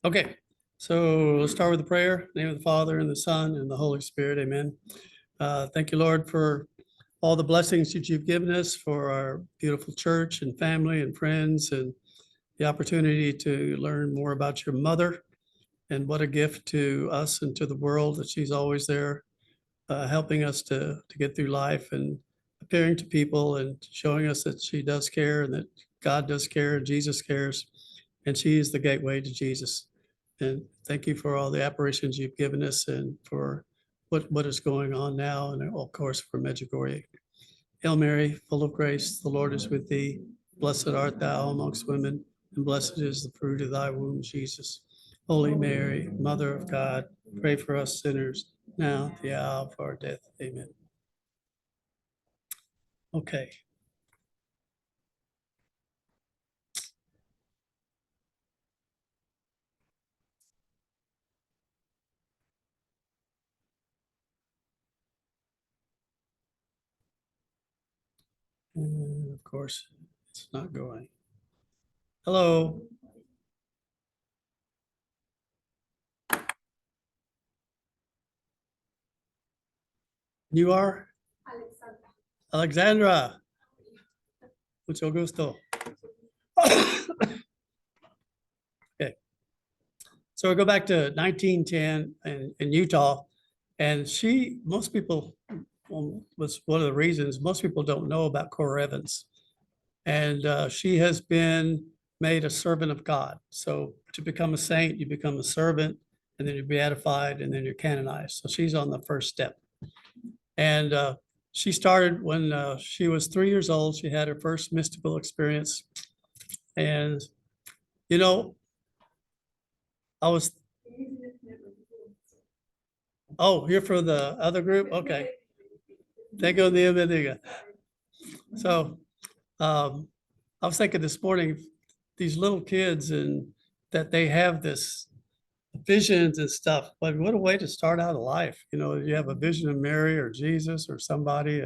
Okay, so let's start with the prayer. In the name of the Father and the Son and the Holy Spirit. Amen. Thank you, Lord, for all the blessings that you've given us for our beautiful church and family and friends, and the opportunity to learn more about your mother, and what a gift to us and to the world that she's always there, helping us to get through life and appearing to people and showing us that she does care and that God does care and Jesus cares, and she is the gateway to Jesus. And thank you for all the apparitions you've given us and for what is going on now, and of course for Medjugorje. Hail Mary, full of grace, the Lord is with thee. Blessed art thou amongst women, and blessed is the fruit of thy womb, Jesus. Holy Mary, Mother of God, pray for us sinners, now at the hour of our death. Amen. Okay. And of course, it's not going. Hello. You are? Alexandra. Mucho gusto. Okay. So we go back to 1910 in Utah, and most people, was one of the reasons most people don't know about Cora Evans. And she has been made a servant of God. So to become a saint, you become a servant, and then you're beatified, and then you're canonized. So she's on the first step. And she started when she was 3 years old. She had her first mystical experience. And, you know, oh, you're for the other group? Okay. Tengo día bendiga. So I was thinking this morning, these little kids, and that they have this visions and stuff, but what a way to start out a life. You know, you have a vision of Mary or Jesus or somebody,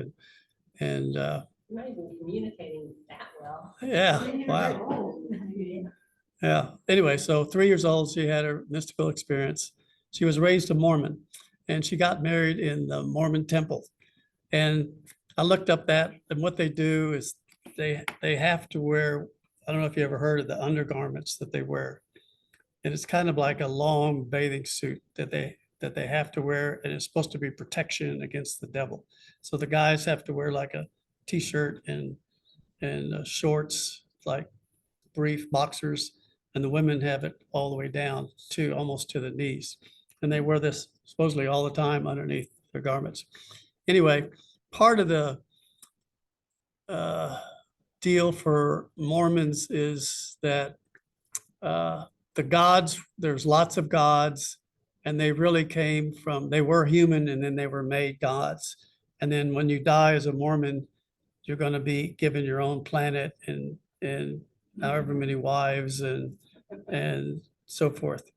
and Not even communicating that well. yeah, wow. Yeah. Anyway, so 3 years old, she had her mystical experience. She was raised a Mormon, and she got married in the Mormon temple. And I looked up that, and what they do is they have to wear, I don't know if you ever heard of the undergarments that they wear. And it's kind of like a long bathing suit that they have to wear, and it's supposed to be protection against the devil. So the guys have to wear like a t-shirt and shorts, like brief boxers, and the women have it all the way down to almost to the knees. And they wear this supposedly all the time underneath their garments. Anyway, part of the deal for Mormons is that the gods, there's lots of gods, and they really came from, they were human and then they were made gods. And then when you die as a Mormon, you're going to be given your own planet and however many wives and so forth.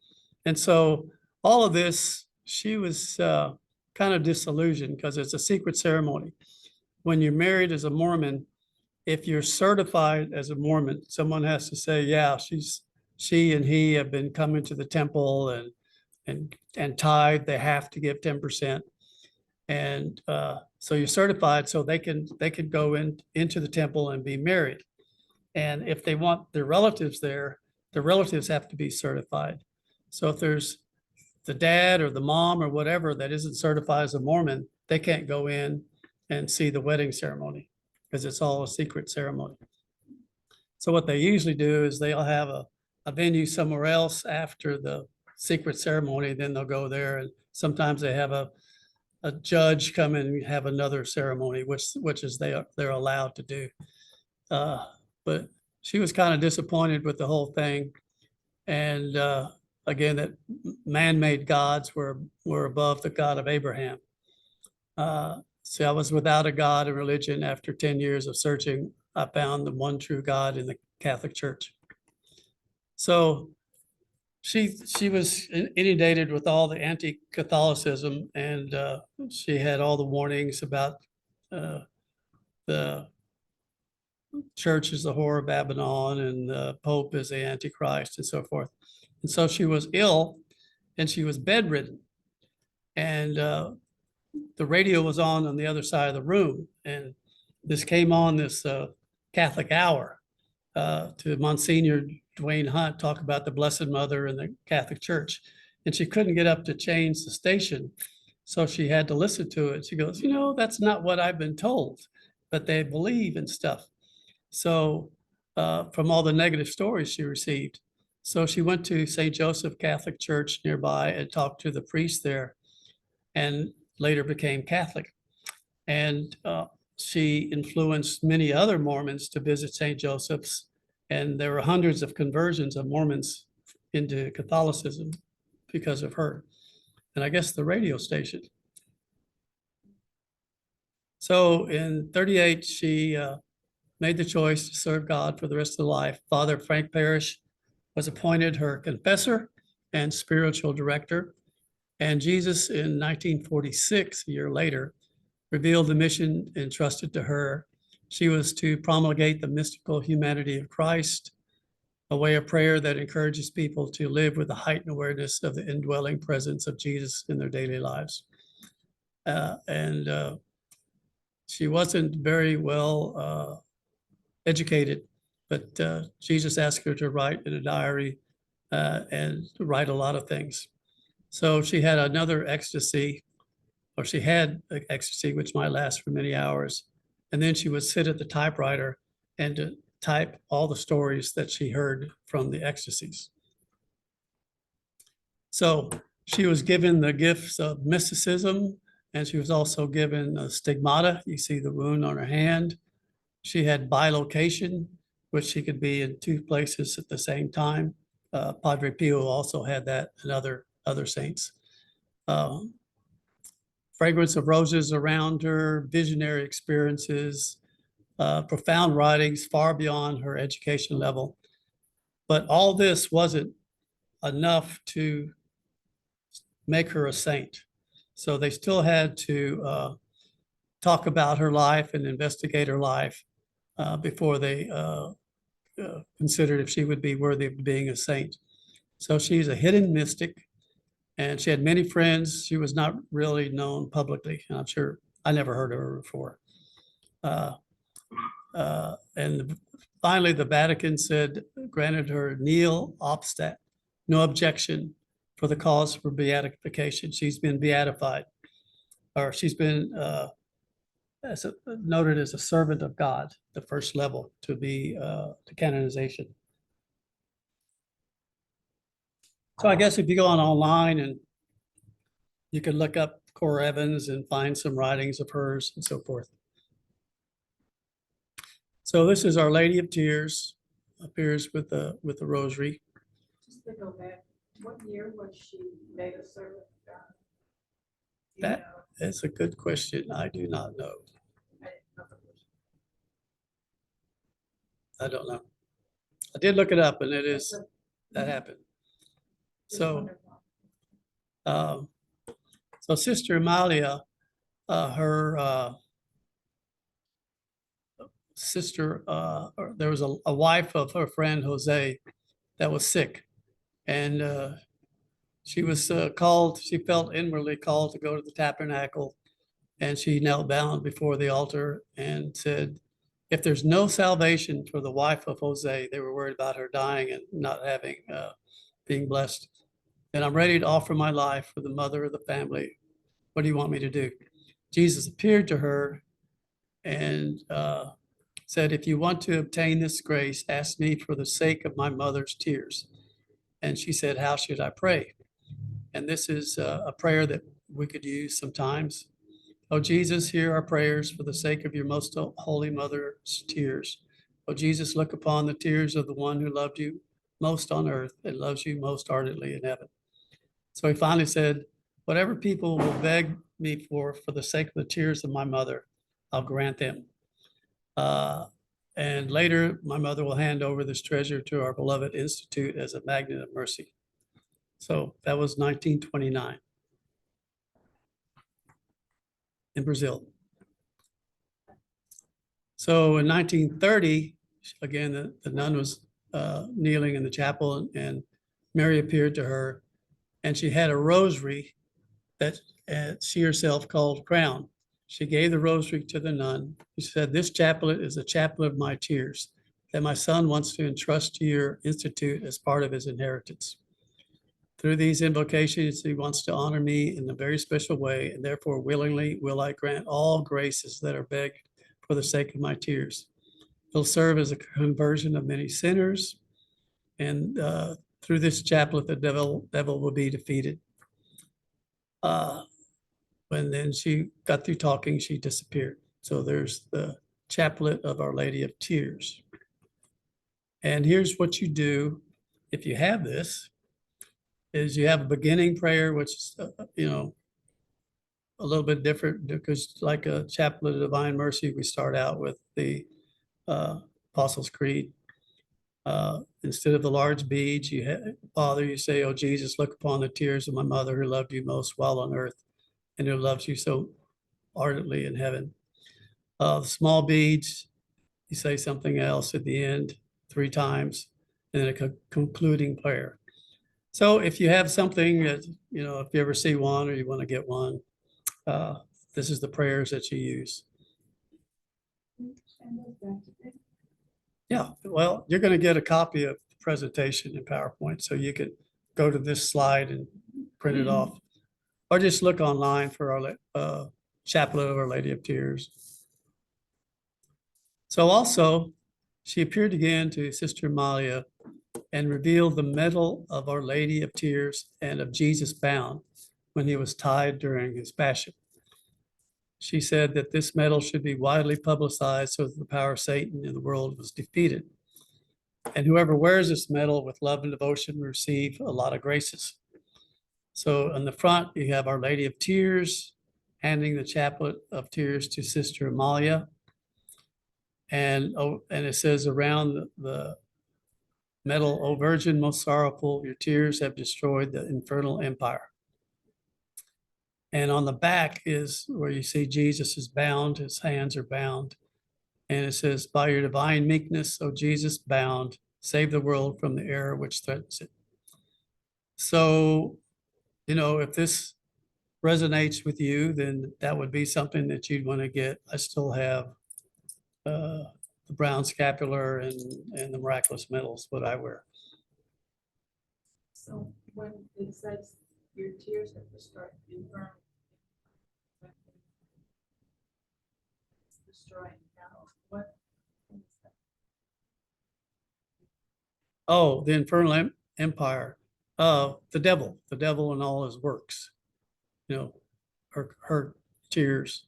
And so all of this, she was kind of disillusioned because it's a secret ceremony. When you're married as a Mormon, if you're certified as a Mormon, someone has to say, yeah, she and he have been coming to the temple and tithe. They have to give 10%. And so you're certified, so they can go into the temple and be married. And if they want their relatives there, the relatives have to be certified. So if there's the dad or the mom or whatever that isn't certified as a Mormon, they can't go in and see the wedding ceremony because it's all a secret ceremony. So what they usually do is they'll have a venue somewhere else after the secret ceremony, then they'll go there, and sometimes they have a judge come in and have another ceremony, which is they're allowed to do. But she was kind of disappointed with the whole thing. And again, that man-made gods were above the God of Abraham. See, I was without a God in religion. After 10 years of searching, I found the one true God in the Catholic Church. So she was inundated with all the anti-Catholicism, and she had all the warnings about the church is the whore of Babylon and the Pope is the Antichrist and so forth. And so she was ill and she was bedridden. And the radio was on the other side of the room. And this came on this Catholic hour to Monsignor Dwayne Hunt talk about the Blessed Mother and the Catholic Church. And she couldn't get up to change the station. So she had to listen to it. She goes, that's not what I've been told, but they believe in stuff. So from all the negative stories she received. So she went to St. Joseph Catholic Church nearby and talked to the priest there and later became Catholic. And she influenced many other Mormons to visit St. Joseph's. And there were hundreds of conversions of Mormons into Catholicism because of her. And I guess the radio station. So in 38, she made the choice to serve God for the rest of her life. Father Frank Parrish was appointed her confessor and spiritual director. And Jesus in 1946, a year later, revealed the mission entrusted to her. She was to promulgate the mystical humanity of Christ, a way of prayer that encourages people to live with a heightened awareness of the indwelling presence of Jesus in their daily lives. And she wasn't very well educated, but Jesus asked her to write in a diary and write a lot of things. So she had another ecstasy, or she had ecstasy, which might last for many hours. And then she would sit at the typewriter and to type all the stories that she heard from the ecstasies. So she was given the gifts of mysticism, and she was also given a stigmata. You see the wound on her hand. She had bilocation, which she could be in two places at the same time. Padre Pio also had that, and other saints. Fragrance of roses around her, visionary experiences, profound writings far beyond her education level. But all this wasn't enough to make her a saint. So they still had to talk about her life and investigate her life before they considered if she would be worthy of being a saint. So she's a hidden mystic, and she had many friends. She was not really known publicly. And I'm sure I never heard of her before. And finally, the Vatican granted her nil obstat, no objection for the cause for beatification. She's been beatified, or she's been noted as a servant of God, the first level to be to canonization. So I guess if you go online and you can look up Cora Evans and find some writings of hers and so forth. So this is Our Lady of Tears, appears with the rosary. Just to go back, what year was she made a servant of God? That's a good question. I do not know. I don't know. I did look it up, and that happened. So, so Sister Amalia, her sister, there was a wife of her friend Jose that was sick, and she was called. She felt inwardly called to go to the tabernacle, and she knelt down before the altar and said, if there's no salvation for the wife of Jose, they were worried about her dying and not having being blessed, and I'm ready to offer my life for the mother of the family. What do you want me to do? Jesus appeared to her and said, if you want to obtain this grace, ask me for the sake of my mother's tears. And she said, how should I pray? And this is a prayer that we could use sometimes. Oh, Jesus, hear our prayers for the sake of your most holy mother's tears. Oh, Jesus, look upon the tears of the one who loved you most on earth and loves you most ardently in heaven. So he finally said, whatever people will beg me for the sake of the tears of my mother, I'll grant them. And later, my mother will hand over this treasure to our beloved institute as a magnet of mercy. So that was 1929 in Brazil. So in 1930, again, the nun was kneeling in the chapel, and Mary appeared to her, and she had a rosary that she herself called Crown. She gave the rosary to the nun. She said, "This chaplet is a chaplet of my tears that my son wants to entrust to your institute as part of his inheritance. Through these invocations, he wants to honor me in a very special way, and therefore willingly will I grant all graces that are begged for the sake of my tears. It'll serve as a conversion of many sinners, and through this chaplet, the devil will be defeated." When then she got through talking, she disappeared. So there's the chaplet of Our Lady of Tears. And here's what you do if you have this, is you have a beginning prayer, which is, a little bit different because like a chaplet of divine mercy, we start out with the Apostles' Creed. Instead of the large beads, Father, you say, "Oh Jesus, look upon the tears of my mother who loved you most while on earth and who loves you so ardently in heaven." Small beads, you say something else at the end 3 times, and then a concluding prayer. So if you have something that, if you ever see one or you want to get one, this is the prayers that you use. Yeah, well, you're going to get a copy of the presentation in PowerPoint, so you can go to this slide and print it off, or just look online for our chaplet of Our Lady of Tears. So also, she appeared again to Sister Amalia and revealed the medal of Our Lady of Tears and of Jesus bound when he was tied during his passion. She said that this medal should be widely publicized so that the power of Satan in the world was defeated. And whoever wears this medal with love and devotion will receive a lot of graces. So on the front, you have Our Lady of Tears handing the chaplet of tears to Sister Amalia. And it says around the medal, "O Virgin, most sorrowful, your tears have destroyed the infernal empire." And on the back is where you see Jesus is bound, his hands are bound. And it says, "By your divine meekness, O Jesus, bound, save the world from the error which threatens it." So, if this resonates with you, then that would be something that you'd want to get. I still have the brown scapular and the miraculous medals, what I wear. So when it says your tears have destroyed the infernal, destroying now, what is that? Oh, the infernal empire, the devil and all his works, her tears.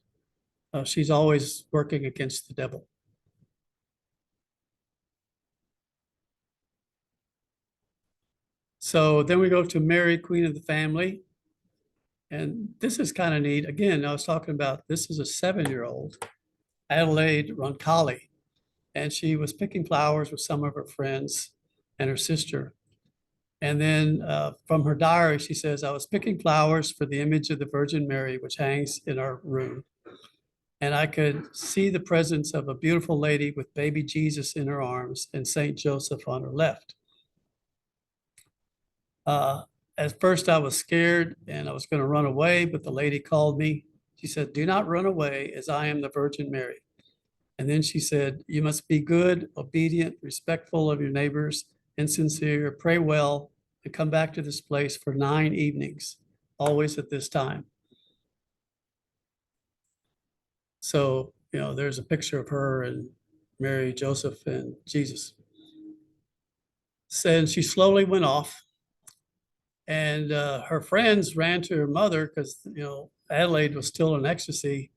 She's always working against the devil. So then we go to Mary, Queen of the Family. And this is kind of neat. Again, I was talking about, this is a 7-year-old, Adelaide Roncalli, and she was picking flowers with some of her friends and her sister. And then from her diary, she says, "I was picking flowers for the image of the Virgin Mary, which hangs in our room. And I could see the presence of a beautiful lady with baby Jesus in her arms and Saint Joseph on her left. At first I was scared and I was going to run away, but the lady called me. She said, 'Do not run away, as I am the Virgin Mary.' And then she said, 'You must be good, obedient, respectful of your neighbors, and sincere. Pray well, and come back to this place for 9 evenings, always at this time.'" So, there's a picture of her and Mary, Joseph, and Jesus. So she slowly went off. And her friends ran to her mother because, Adelaide was still in ecstasy.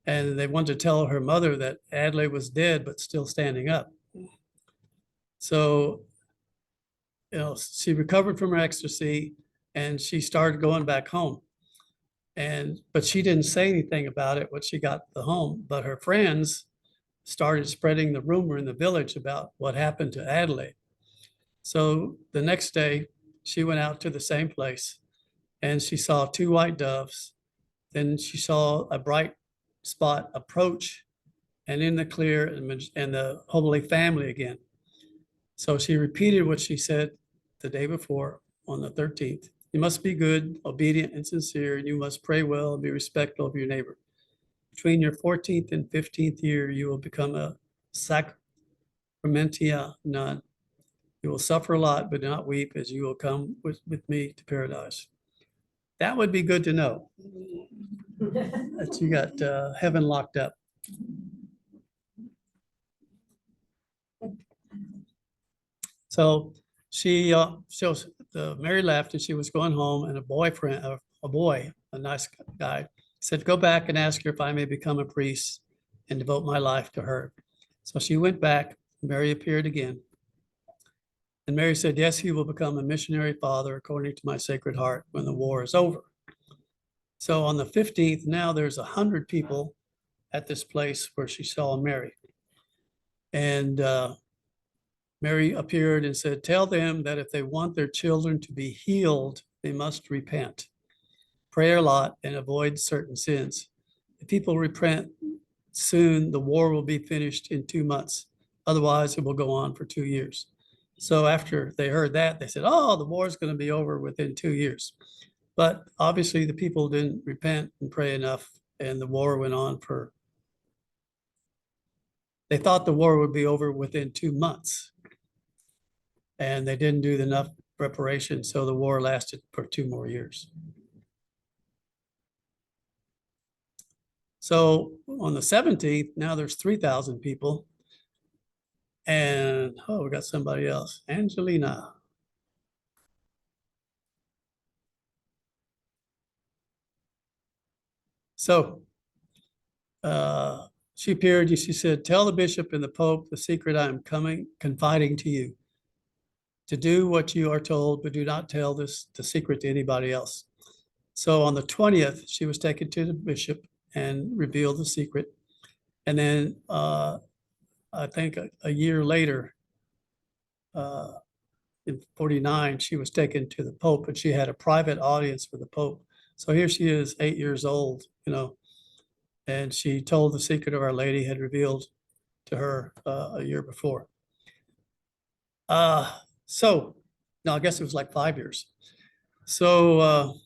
And they wanted to tell her mother that Adelaide was dead, but still standing up. So, she recovered from her ecstasy and she started going back home. But she didn't say anything about it when she got the home. But her friends started spreading the rumor in the village about what happened to Adelaide. So the next day, she went out to the same place and she saw 2 white doves. Then she saw a bright spot approach, and in the clear and the Holy Family again. So she repeated what she said the day before on the 13th. You must be good, obedient, and sincere, and you must pray well and be respectful of your neighbor. Between your 14th and 15th year, you will become a sacramentia nun. You will suffer a lot, but not weep, as you will come with me to paradise. That would be good to know, that you got heaven locked up. So Mary left and she was going home, and a boy, a nice guy, said, "Go back and ask her if I may become a priest and devote my life to her." So she went back. Mary appeared again. And Mary said, "Yes, he will become a missionary father according to my sacred heart when the war is over." So on the 15th, now there's 100 people at this place where she saw Mary. And Mary appeared and said, "Tell them that if they want their children to be healed, they must repent, pray a lot, and avoid certain sins. If people repent soon, the war will be finished in 2 months. Otherwise, it will go on for 2 years." So after they heard that, they said, "Oh, the war is going to be over within 2 years." But obviously, the people didn't repent and pray enough, and the war went on for, they thought the war would be over within 2 months. And they didn't do enough preparation, so the war lasted for 2 more years. So on the 17th, now there's 3,000 people. And, oh, we got somebody else, Angelina. So she appeared, she said, "Tell the bishop and the pope the secret I am confiding to you. To do what you are told, but do not tell the secret to anybody else." So on the 20th, she was taken to the bishop and revealed the secret. And then I think a year later, in 49, she was taken to the Pope, and she had a private audience with the Pope. So here she is, 8 years old, and she told the secret of Our Lady had revealed to her a year before. So, no, I guess it was like 5 years. So,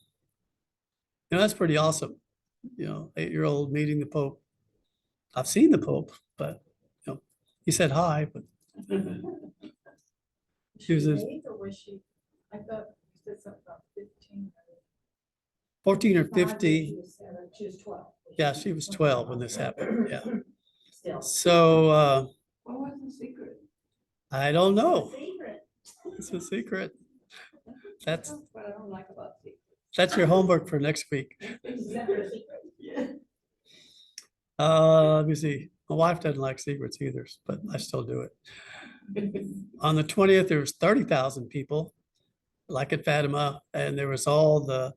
that's pretty awesome. 8-year-old meeting the Pope. I've seen the Pope, but he said hi, but She was was his- 8 or was she, I thought you said something about 15. 14 or 5 years, 15. She was 7, she was 12. Yeah, she was 12 when this happened. Yeah. Still. So What was the secret? I don't know. Secret. It's a secret. That's what I don't like about secrets. That's your homework for next week. Separate secret. Yeah. Let me see. My wife doesn't like secrets either, but I still do it. On the 20th, there was 30,000 people, like at Fatima, and there was all the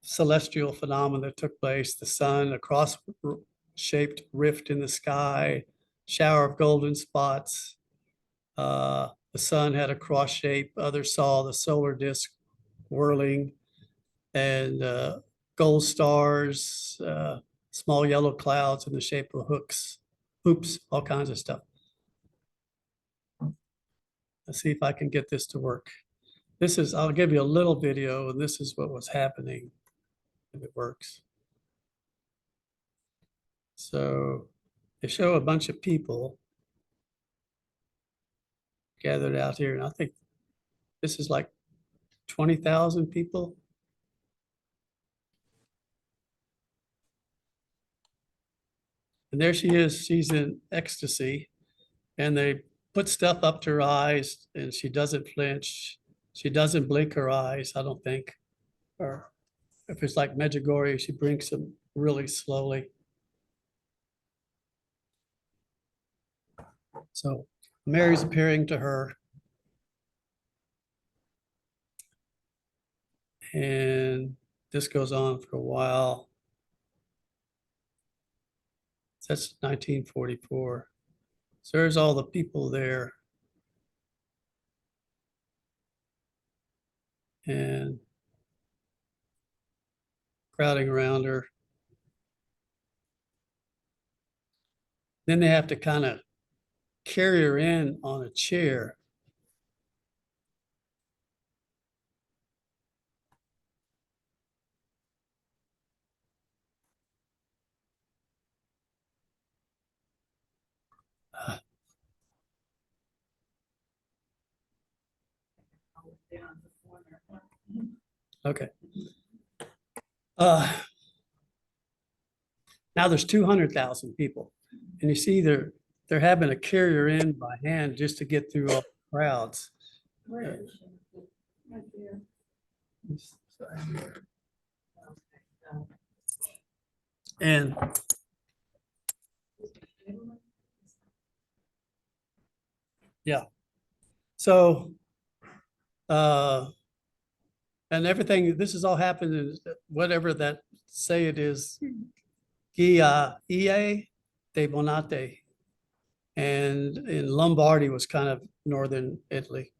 celestial phenomena that took place: the sun, a cross-shaped rift in the sky, shower of golden spots. The sun had a cross shape. Others saw the solar disk whirling, and gold stars, small yellow clouds in the shape of hoops, all kinds of stuff. Let's see if I can get this to work. I'll give you a little video, and this is what was happening if it works. So they show a bunch of people gathered out here, and I think this is like 20,000 people. And there she is, she's in ecstasy, and they put stuff up to her eyes, and she doesn't flinch. She doesn't blink her eyes, I don't think. Or if it's like Medjugorje, she blinks them really slowly. So Mary's appearing to her. And this goes on for a while. That's 1944. So there's all the people there. And crowding around her. Then they have to kind of carry her in on a chair. Down the corner. Okay. Now there's 200,000 people, and you see they're having to carry her in by hand just to get through all the crowds. Where is she? Right there. And yeah, so and everything, this has all happened in whatever that say it is, Gia Ie de Bonate. And in Lombardy was kind of northern Italy.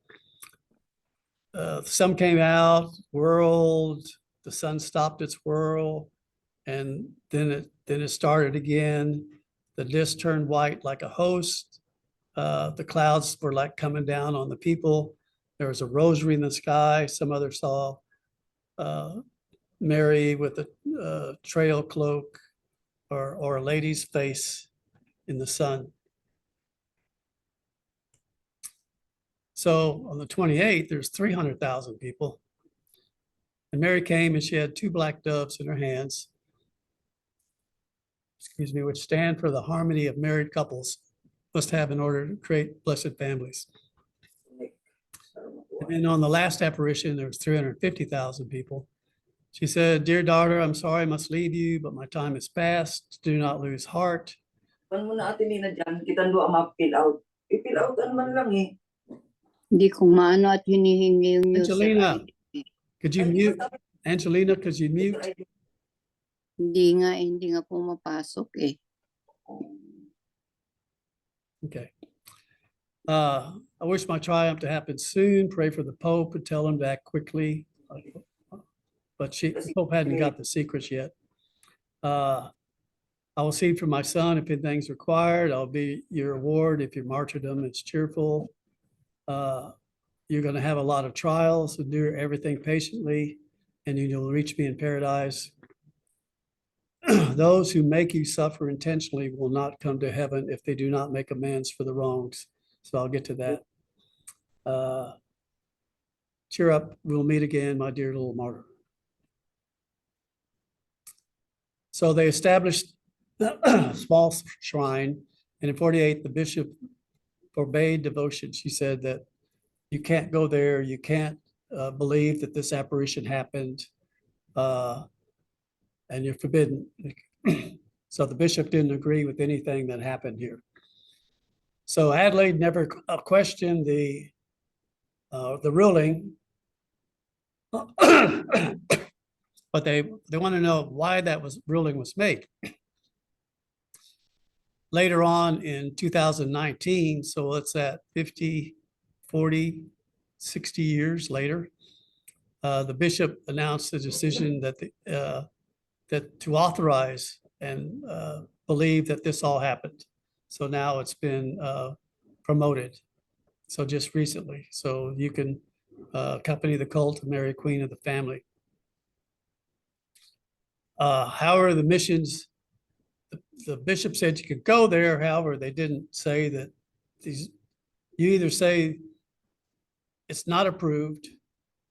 Some came out, whirled, the sun stopped its whirl, and then it started again. The disk turned white like a host. The clouds were like coming down on the people. There was a rosary in the sky. Some others saw Mary with a trail cloak or a lady's face in the sun. So on the 28th, there's 300,000 people. And Mary came and she had two black doves in her hands, excuse me, which stand for the harmony of married couples must have in order to create blessed families. And then on the last apparition, there was 350,000 people. She said, "Dear daughter, I'm sorry I must leave you, but my time is past. Do not lose heart." Kan mo na atin nina dyan, kita doon ang ma-fill out. I-fill out man lang eh. Hindi ko maano at hinihingi yung user Angelina, ID. could you mute? Angelina, could you mute? Hindi nga pumapasok eh. Okay. I wish my triumph to happen soon. Pray for the Pope and tell him to act quickly. But the Pope hadn't got the secrets yet. I will see for my son if anything's required. I'll be your reward if your martyrdom is cheerful. You're going to have a lot of trials, so do everything patiently, and you'll reach me in paradise. Those who make you suffer intentionally will not come to heaven if they do not make amends for the wrongs. So I'll get to that. Cheer up. We'll meet again, my dear little martyr. So they established a small shrine, and in 48, the bishop forbade devotion. She said that you can't go there. You can't believe that this apparition happened, and you're forbidden. So the bishop didn't agree with anything that happened here. So Adelaide never questioned the ruling, but they want to know why that ruling was made. Later on in 2019, so what's that, 50, 40, 60 years later, the bishop announced a decision that that to authorize and believe that this all happened. So now it's been promoted. So just recently, so you can accompany the cult of Mary, Queen of the Family. However, the missions, the bishop said you could go there. However, they didn't say that these, you either say it's not approved,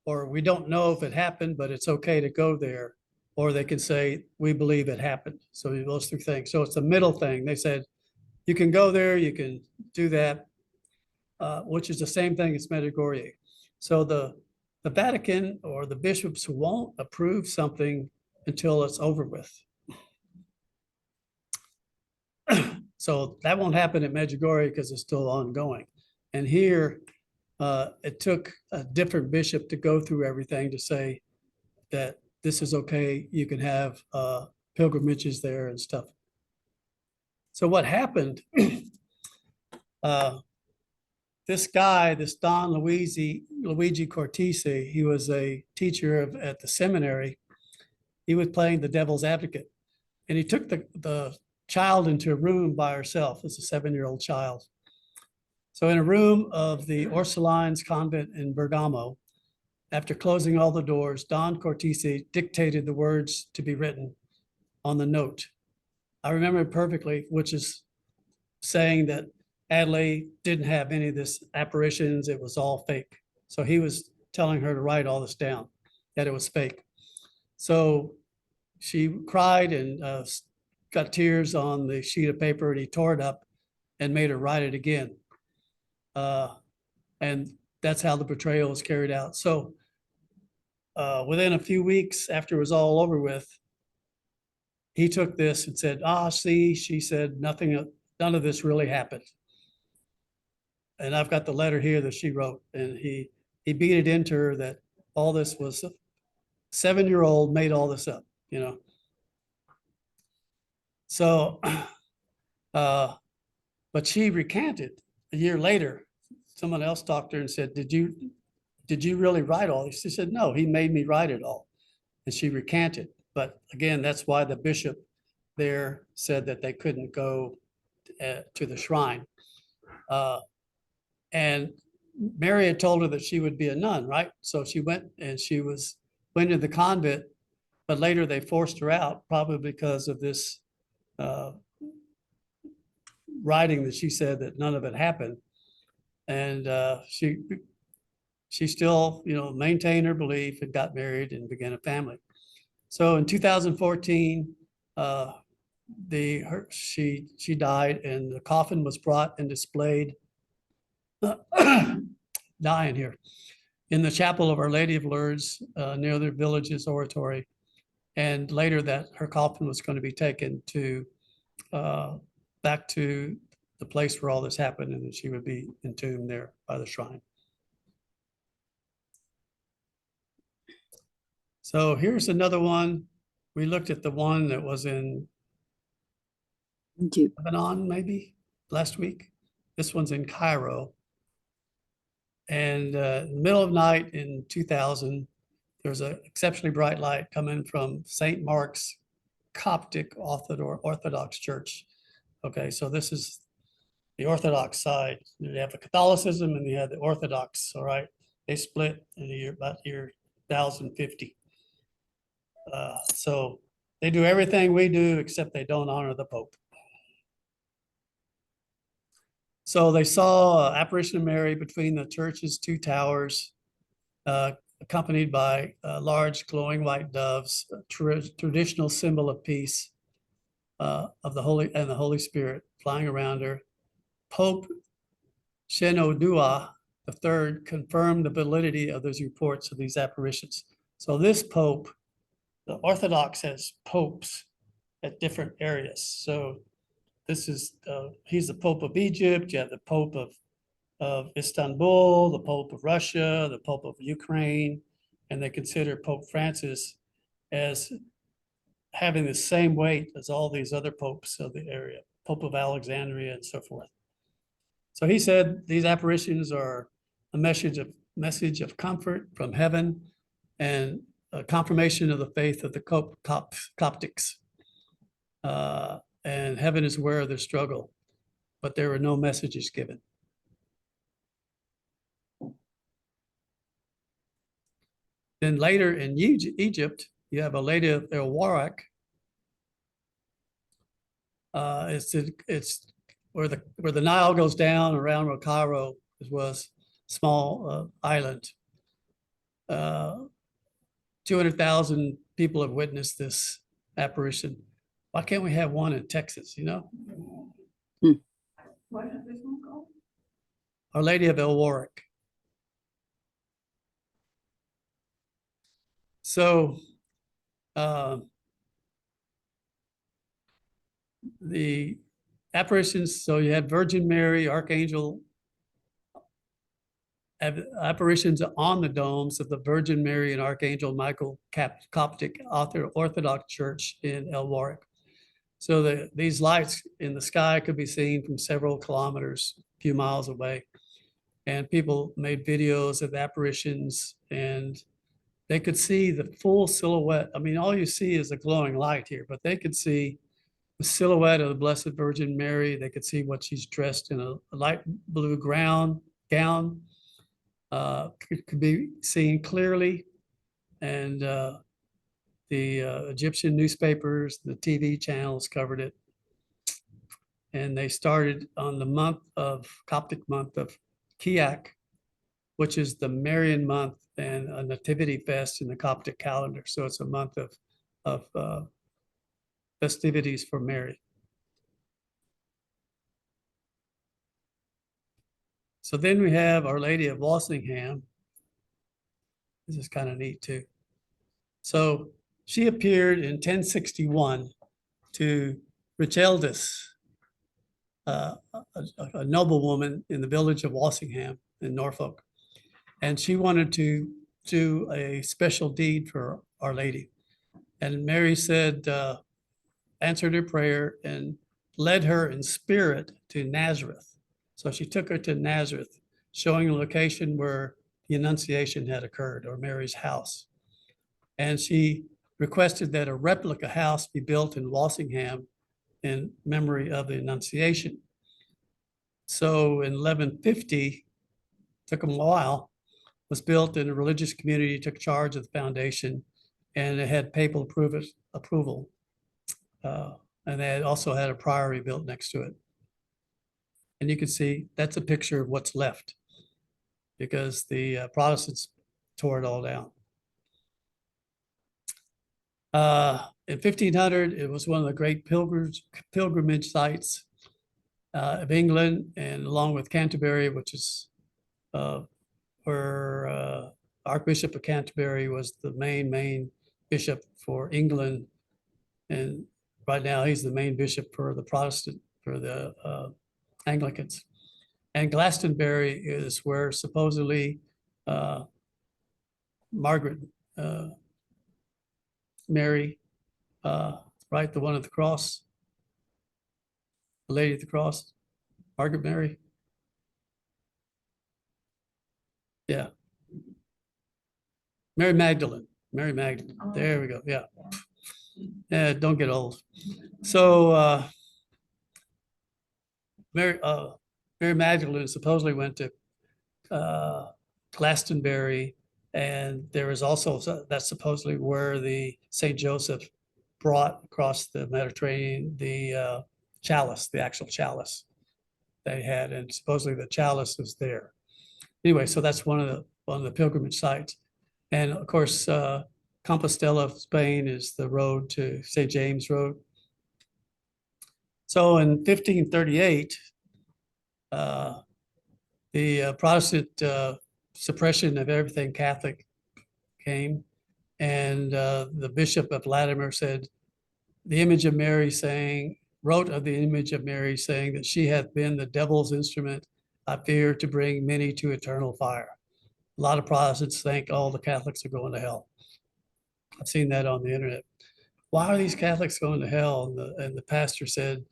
or we don't know if it happened, but it's okay to go there, or they can say, we believe it happened. So those three things. So it's a middle thing. They said, you can go there, you can do that, which is the same thing as Medjugorje. So the Vatican or the bishops won't approve something until it's over with. So that won't happen at Medjugorje because it's still ongoing. And here, it took a different bishop to go through everything to say that this is okay. You can have pilgrimages there and stuff. So what happened, this guy, this Don Luigi Cortese, he was a teacher at the seminary. He was playing the devil's advocate, and he took the child into a room by herself. It's a 7-year-old child. So in a room of the Ursulines convent in Bergamo, after closing all the doors, Don Cortese dictated the words to be written on the note. I remember it perfectly, which is saying that Adelaide didn't have any of this apparitions. It was all fake. So he was telling her to write all this down, that it was fake. So she cried and got tears on the sheet of paper, and he tore it up and made her write it again. And that's how the betrayal was carried out. So within a few weeks after it was all over with, he took this and said, see, she said, none of this really happened. And I've got the letter here that she wrote, and he beat it into her that all this was a 7-year-old made all this up, you know. So, but she recanted a year later. Someone else talked to her and said, did you really write all this? She said, no, he made me write it all. And she recanted. But again, that's why the bishop there said that they couldn't go to the shrine. And Mary had told her that she would be a nun, right? So she went and went to the convent, but later they forced her out, probably because of this writing that she said that none of it happened. And she still, maintained her belief and got married and began a family. So in 2014, she died, and the coffin was brought and displayed, dying here, in the chapel of Our Lady of Lourdes, near the village's oratory. And later that her coffin was going to be taken to back to the place where all this happened, and that she would be entombed there by the shrine. So here's another one. We looked at the one that was in Lebanon, maybe last week. This one's in Cairo. And in the middle of night in 2000, there was an exceptionally bright light coming from St. Mark's Coptic Orthodox Church. Okay, so this is the Orthodox side. You have the Catholicism and you have the Orthodox, all right? They split in the year, about year 1050. So they do everything we do, except they don't honor the Pope. So they saw apparition of Mary between the church's two towers, accompanied by large glowing white doves, a traditional symbol of peace of the Holy Spirit flying around her. Pope Shenouda III confirmed the validity of those reports of these apparitions. So this Pope, the Orthodox has popes at different areas. So this is, he's the Pope of Egypt, you have the Pope of Istanbul, the Pope of Russia, the Pope of Ukraine, and they consider Pope Francis as having the same weight as all these other popes of the area, Pope of Alexandria and so forth. So he said these apparitions are a message of comfort from heaven and a confirmation of the faith of the Coptics. And heaven is aware of their struggle, but there were no messages given. Then later in Egypt, you have a Lady of El Warak. It's where the Nile goes down around where Cairo was, small island. 200,000 people have witnessed this apparition. Why can't we have one in Texas, you know? What is this one called? Our Lady of El Warak. So the apparitions, so you have Virgin Mary, Archangel, apparitions on the domes of the Virgin Mary and Archangel Michael Coptic Orthodox Church in El Warak. So these lights in the sky could be seen from several kilometers, a few miles away. And people made videos of apparitions, and they could see the full silhouette. I mean, all you see is a glowing light here, but they could see the silhouette of the Blessed Virgin Mary. They could see what she's dressed in, a light blue gown. Could be seen clearly. And the Egyptian newspapers, the TV channels covered it. And they started on the Coptic month of Kiak, which is the Marian month and a nativity fest in the Coptic calendar. So it's a month of festivities for Mary. So then we have Our Lady of Walsingham. This is kind of neat too. So she appeared in 1061 to Richeldis, a noblewoman in the village of Walsingham in Norfolk. And she wanted to do a special deed for Our Lady. And Mary said, answered her prayer and led her in spirit to Nazareth. So she took her to Nazareth, showing a location where the Annunciation had occurred, or Mary's house. And she requested that a replica house be built in Walsingham in memory of the Annunciation. So in 1150, took them a while, was built, and a religious community took charge of the foundation, and it had papal approval. And they had also had a priory built next to it. And you can see that's a picture of what's left, because the Protestants tore it all down. In 1500, it was one of the great pilgrimage sites of England, and along with Canterbury, which is where Archbishop of Canterbury was the main bishop for England. And right now he's the main bishop for the Protestant, for the Anglicans. And Glastonbury is where supposedly Margaret, Mary, right, the one at the cross, the lady at the cross, Margaret Mary. Yeah. Mary Magdalene, there we go, yeah. Yeah, don't get old. So Mary Magdalene supposedly went to Glastonbury, and there was also, that's supposedly where the St. Joseph brought across the Mediterranean the chalice, the actual chalice they had, and supposedly the chalice is there. Anyway, so that's one of the pilgrimage sites. And of course, Compostela, Spain is the road to St. James Road. So in 1538, the Protestant suppression of everything Catholic came, and the Bishop of Latimer said, the image of Mary wrote of the image of Mary saying that she hath been the devil's instrument, I fear, to bring many to eternal fire. A lot of Protestants think all the Catholics are going to hell. I've seen that on the internet. Why are these Catholics going to hell? And the pastor said,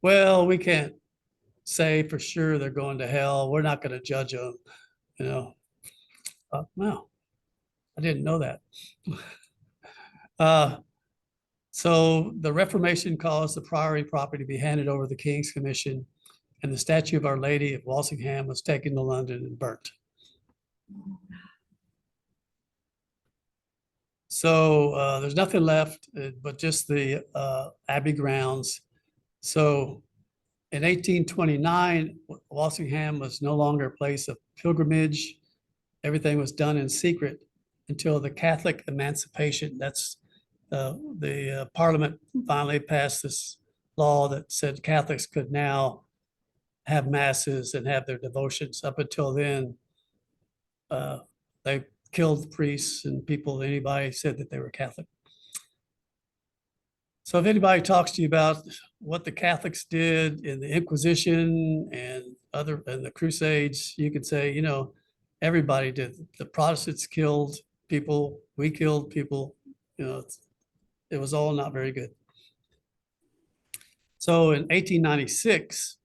well, we can't say for sure they're going to hell. We're not going to judge them, you know. Wow, I didn't know that. So the Reformation caused the priory property to be handed over to the King's Commission, and the statue of Our Lady of Walsingham was taken to London and burnt. So there's nothing left but just the Abbey grounds. So in 1829, Walsingham was no longer a place of pilgrimage. Everything was done in secret until the Catholic Emancipation. That's the Parliament finally passed this law that said Catholics could now have masses and have their devotions. Up until then, they killed priests and people, anybody said that they were Catholic. So if anybody talks to you about what the Catholics did in the Inquisition and the Crusades, you could say, you know, everybody did. The Protestants killed people, we killed people, you know, it was all not very good. So in 1896,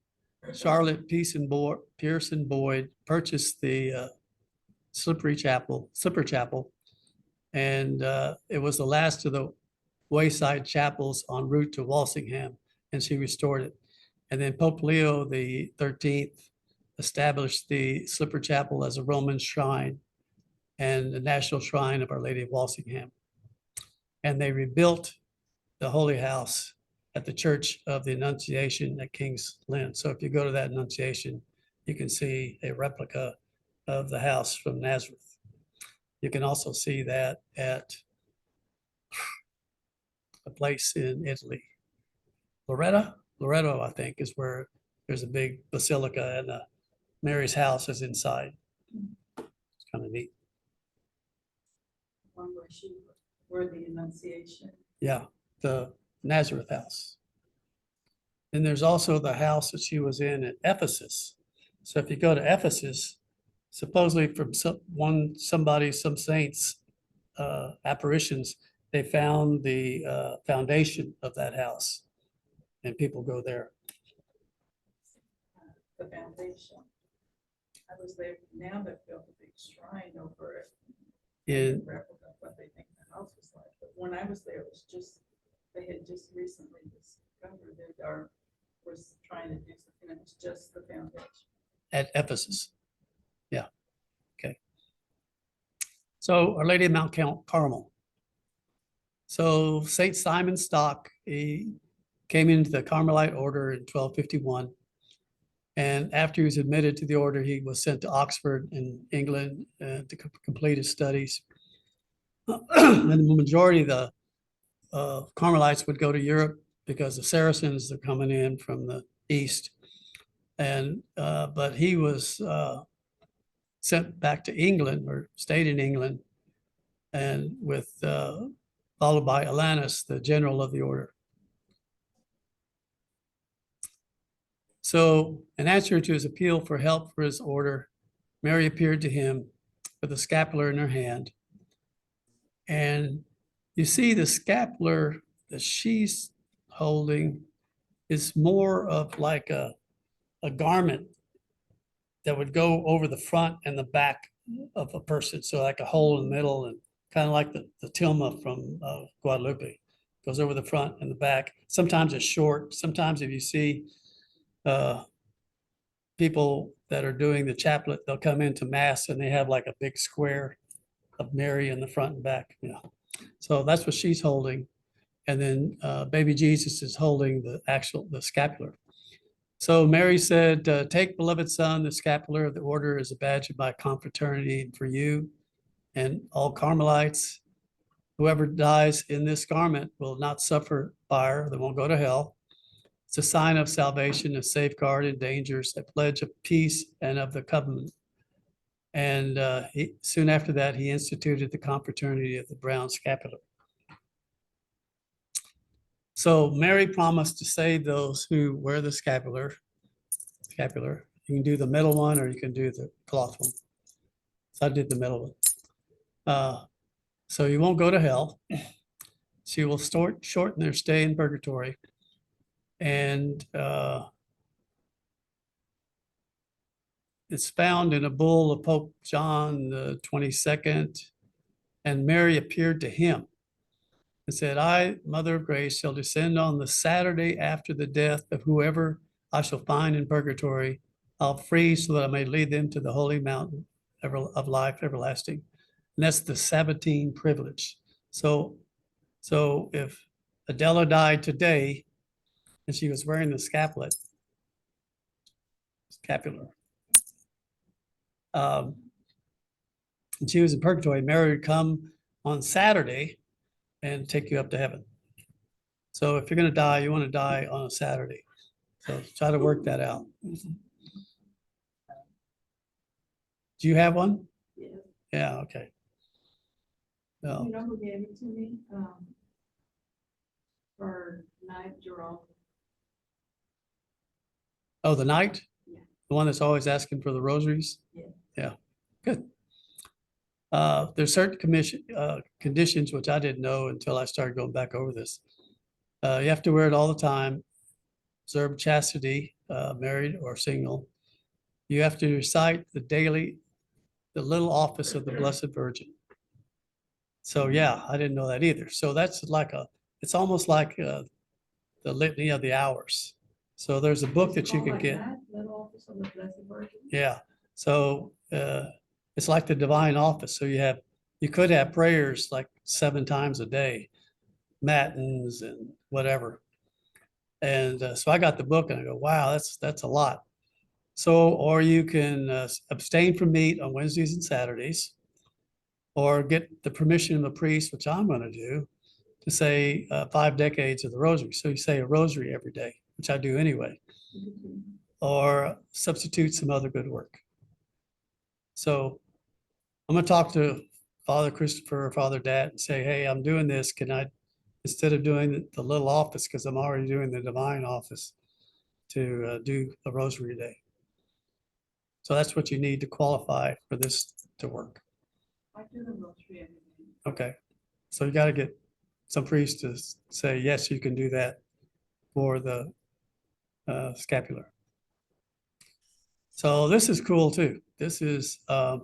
Charlotte Pearson Boyd purchased the Slipper Chapel, and it was the last of the wayside chapels en route to Walsingham, and she restored it. And then Pope Leo the 13th established the Slipper Chapel as a Roman shrine and the national shrine of Our Lady of Walsingham. And they rebuilt the Holy House at the Church of the Annunciation at King's Lynn. So if you go to that Annunciation, you can see a replica of the house from Nazareth. You can also see that at a place in Italy. Loretto, I think, is where there's a big basilica and Mary's house is inside. It's kind of neat. One where the Annunciation. Yeah, the Nazareth house. And there's also the house that she was in at Ephesus. So if you go to Ephesus, supposedly from some saints' apparitions, they found the foundation of that house, and people go there. The foundation. I was there, now they built a big shrine over it. In Replica of what they think the house was like, but when I was there, it was just, they had just recently discovered it or was trying to do something, it was just the foundation. at Ephesus. Yeah. Okay. So Our Lady of Mount Carmel. So Saint Simon Stock, he came into the Carmelite order in 1251. And after he was admitted to the order, he was sent to Oxford in England to complete his studies. And the majority of the Carmelites would go to Europe because the Saracens are coming in from the east. And but he was sent back to England or stayed in England, and with followed by Alanus, the general of the order. So in answer to his appeal for help for his order, Mary appeared to him with a scapular in her hand. And you see the scapular that she's holding is more of like a garment that would go over the front and the back of a person. So like a hole in the middle, and kind of like the tilma from Guadalupe, goes over the front and the back. Sometimes it's short. Sometimes if you see people that are doing the chaplet, they'll come into mass and they have like a big square of Mary in the front and back. Yeah. So that's what she's holding. And then baby Jesus is holding the scapular. So Mary said, take beloved son, the scapular of the order is a badge of my confraternity for you and all Carmelites. Whoever dies in this garment will not suffer fire, they won't go to hell. It's a sign of salvation, a safeguard in dangers, a pledge of peace and of the covenant. And soon after that, he instituted the confraternity of the brown scapular. So Mary promised to save those who wear the scapular. You can do the middle one or you can do the cloth one. So I did the middle one. So you won't go to hell. She will shorten their stay in purgatory. And it's found in a bull of Pope John the 22nd. And Mary appeared to him and said, I, Mother of Grace, shall descend on the Saturday after the death of whoever I shall find in purgatory. I'll free so that I may lead them to the holy mountain of life everlasting. And that's the Sabbatine privilege. So if Adela died today and she was wearing the scapular, and she was in purgatory, Mary would come on Saturday and take you up to heaven. So if you're going to die, you want to die on a Saturday. So try to work that out. Do you have one? Yeah. Yeah, okay. No. You know who gave it to me? For night Jerome. Oh, the knight? Yeah. The one that's always asking for the rosaries? Yeah. Yeah, good. There's certain conditions which I didn't know until I started going back over this. You have to wear it all the time. Observe chastity, married or single. You have to recite the little office of the Blessed Virgin. So yeah, I didn't know that either. So that's like it's almost like the Litany of the Hours. So there's a book that you can get. Little office of the Blessed Virgin. Yeah. So it's like the divine office. So you could have prayers like 7 times a day, matins and whatever. And so I got the book and I go, wow, that's a lot. So, or you can abstain from meat on Wednesdays and Saturdays, or get the permission of the priest, which I'm going to do, to say 5 decades of the rosary. So you say a rosary every day, which I do anyway, or substitute some other good work. So I'm going to talk to Father Christopher or Father Dat and say, hey, I'm doing this. Can I, instead of doing the little office, because I'm already doing the divine office, to do a rosary a day? So that's what you need to qualify for this to work. I do the rosary every day. Okay. So you got to get some priest to say, yes, you can do that for the scapular. So this is cool too. This is a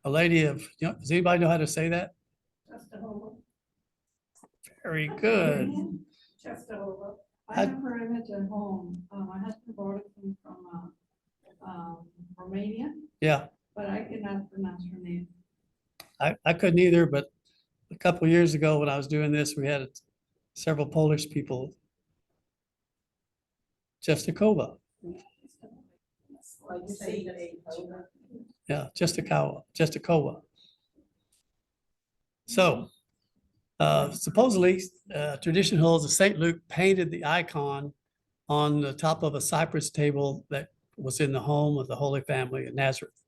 lady of, does anybody know how to say that? Jehovah. Very good. Jehovah. I- I have her image at home. My husband brought it from Romania, Yeah, but I cannot pronounce her name. I couldn't either, but a couple of years ago when I was doing this, we had several Polish people. Czestochowa. Like you say, Jehovah. Yeah, Czestochowa. So supposedly, tradition holds that St. Luke painted the icon on the top of a cypress table that was in the home of the Holy Family in Nazareth.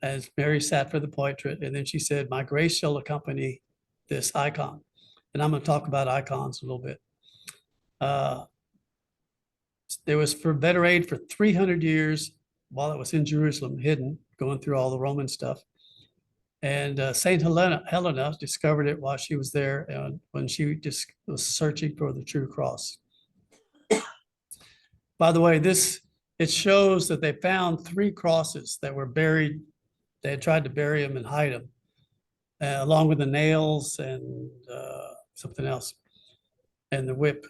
As Mary sat for the portrait, and then she said, "My grace shall accompany this icon." And I'm going to talk about icons a little bit. There was venerated for 300 years while it was in Jerusalem, hidden, going through all the Roman stuff. And Saint Helena discovered it while she was there, and when she just was searching for the true cross. By the way, it shows that they found 3 crosses that were buried. They had tried to bury them and hide them, along with the nails and something else, and the whip.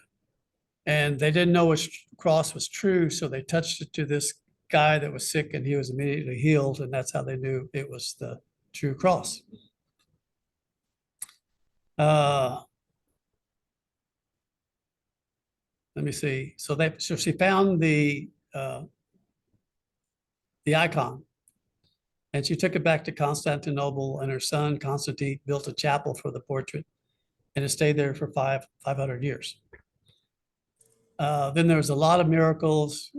And they didn't know which cross was true, so they touched it to this guy that was sick, and he was immediately healed, and that's how they knew it was the true cross. Let me see. So she found the icon, and she took it back to Constantinople, and her son Constantine built a chapel for the portrait, and it stayed there for 500 years. Then there was a lot of miracles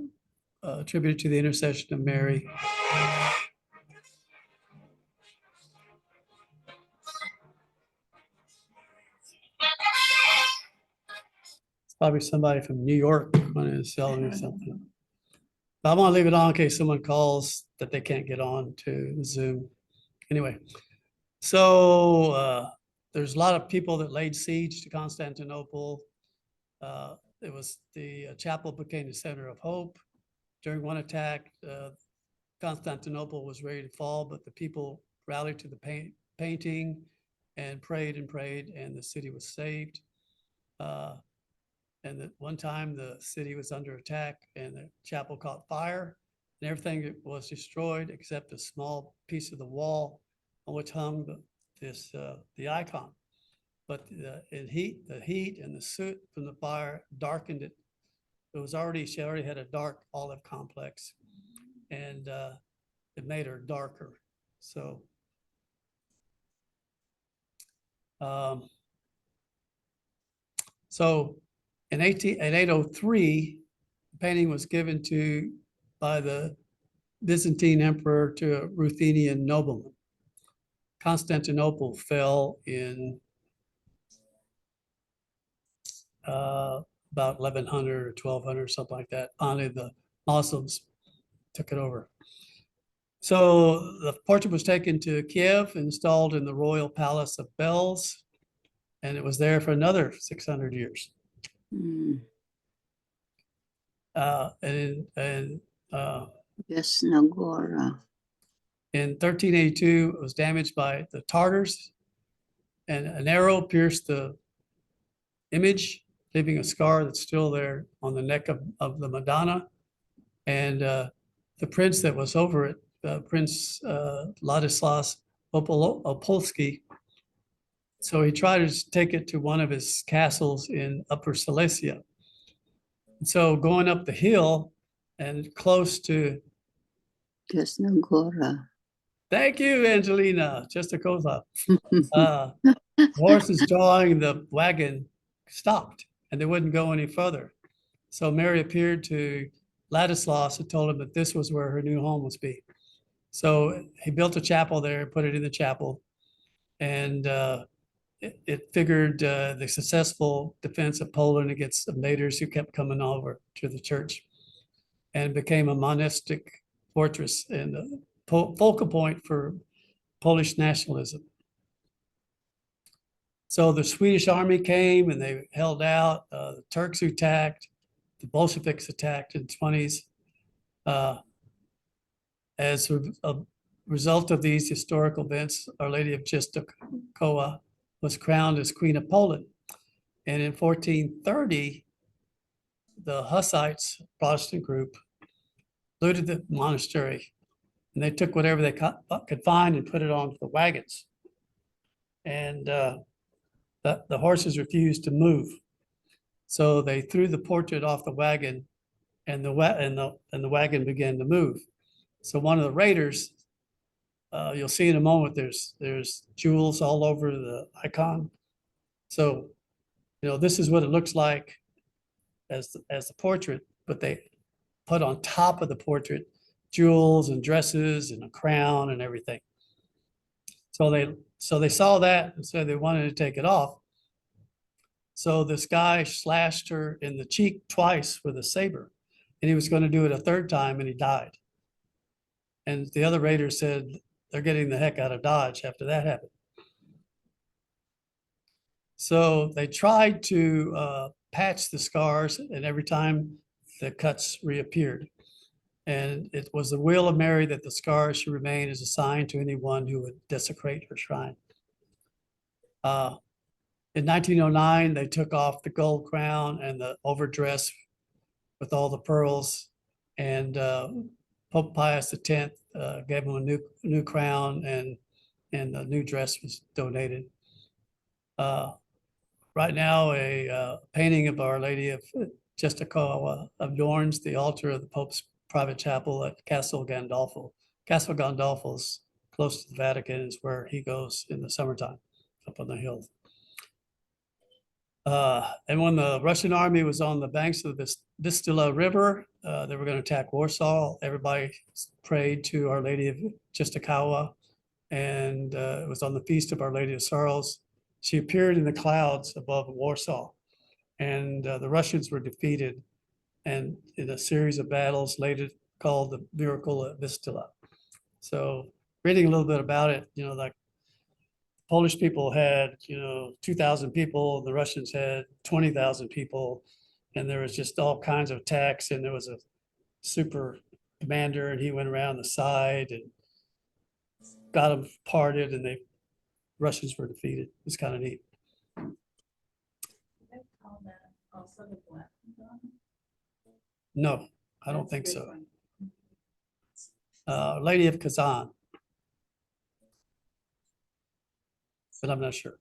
attributed to the intercession of Mary. It's probably somebody from New York wanting to sell me something. But I want to leave it on in case someone calls that they can't get on to Zoom. Anyway, so there's a lot of people that laid siege to Constantinople. It was the chapel became the center of hope. During one attack, Constantinople was ready to fall, but the people rallied to the painting and prayed, and the city was saved. And at one time the city was under attack, and the chapel caught fire, and everything was destroyed except a small piece of the wall on which hung the icon. But the heat and the soot from the fire darkened it. She already had a dark olive complex, and it made her darker. So in 803, the painting was given by the Byzantine emperor to a Ruthenian nobleman. Constantinople fell in about 1100 or 1200, something like that. Finally, the Muslims took it over. So the portrait was taken to Kiev, installed in the royal palace of Bells, and it was there for another 600 years. Yes, Nagora. In 1382, it was damaged by the Tartars, and an arrow pierced the image, leaving a scar that's still there on the neck of the Madonna. And the prince that was over it, Prince Ladislas Opolski, so he tried to take it to one of his castles in Upper Silesia. And so going up the hill, and close to, Diyos ng Gora. thank you, Angelina, just a cola. Horses drawing the wagon stopped and they wouldn't go any further. So Mary appeared to Ladislaus and told him that this was where her new home must be. So he built a chapel there, put it in the chapel, and it figured the successful defense of Poland against invaders who kept coming over to the church, and became a monastic fortress and a focal point for Polish nationalism. So the Swedish army came and they held out. The Turks attacked, the Bolsheviks attacked in the 20s. As a result of these historical events, Our Lady of Czestochowa was crowned as Queen of Poland. And in 1430, the Hussites, Protestant group, looted the monastery and they took whatever they could find and put it onto the wagons. And the horses refused to move. So they threw the portrait off the wagon and the wagon began to move. So one of the raiders, you'll see in a moment, there's jewels all over the icon. So, this is what it looks like as the portrait, but they put on top of the portrait jewels and dresses and a crown and everything. So they saw that and said they wanted to take it off. So this guy slashed her in the cheek twice with a saber, and he was going to do it a third time, and he died. And the other raiders said they're getting the heck out of Dodge after that happened. So they tried to patch the scars, and every time the cuts reappeared. And it was the will of Mary that the scars should remain as a sign to anyone who would desecrate her shrine. In 1909, they took off the gold crown and the overdress with all the pearls, and Pope Pius X gave him a new crown, and the new dress was donated. Right now, a painting of Our Lady of Czestochowa adorns the altar of the Pope's private chapel at Castle Gandolfo. Castle Gandolfo is close to the Vatican, is where he goes in the summertime, up on the hill. And when the Russian army was on the banks of this Vistula River, they were going to attack Warsaw. Everybody prayed to Our Lady of Czestochowa, and it was on the feast of Our Lady of Sorrows. She appeared in the clouds above Warsaw, and the Russians were defeated, and in a series of battles later called the Miracle at Vistula. So reading a little bit about it, like Polish people had, 2,000 people, the Russians had 20,000 people, and there was just all kinds of attacks, and there was a super commander, and he went around the side and got them parted, and Russians were defeated. It's kind of neat. They call that also the Black Madonna? No, I don't think That's so. different. Lady of Kazan, but I'm not sure.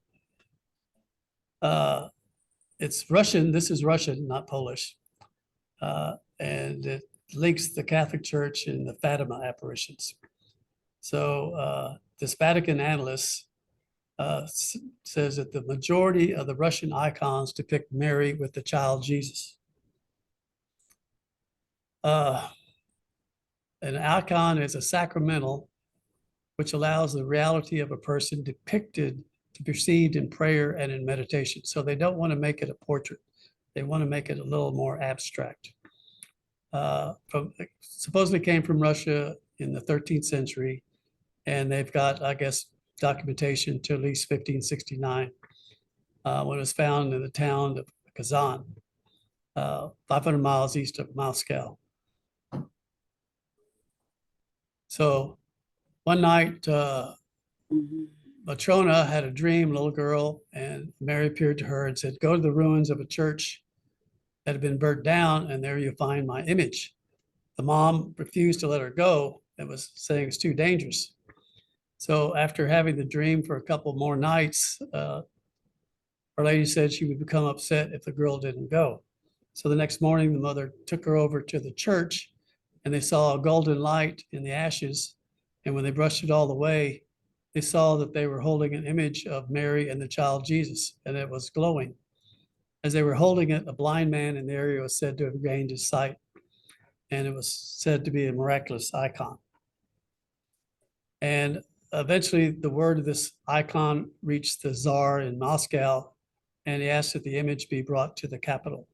It's Russian. This is Russian, not Polish. And it links the Catholic Church and the Fatima apparitions. So this Vatican analyst says that the majority of the Russian icons depict Mary with the child Jesus. An icon is a sacramental, which allows the reality of a person depicted to be perceived in prayer and in meditation. So they don't want to make it a portrait. They want to make it a little more abstract. Supposedly came from Russia in the 13th century, and they've got, I guess, documentation to at least 1569, when it was found in the town of Kazan, 500 miles east of Moscow. So one night, Matrona had a dream, little girl, and Mary appeared to her and said, go to the ruins of a church that had been burnt down, and there you'll find my image. The mom refused to let her go and was saying it's too dangerous. So after having the dream for a couple more nights, Our Lady said she would become upset if the girl didn't go. So the next morning, the mother took her over to the church and they saw a golden light in the ashes. And when they brushed it all away, they saw that they were holding an image of Mary and the child Jesus, and it was glowing. As they were holding it, a blind man in the area was said to have gained his sight, and it was said to be a miraculous icon. And eventually the word of this icon reached the Tsar in Moscow, and he asked that the image be brought to the capital.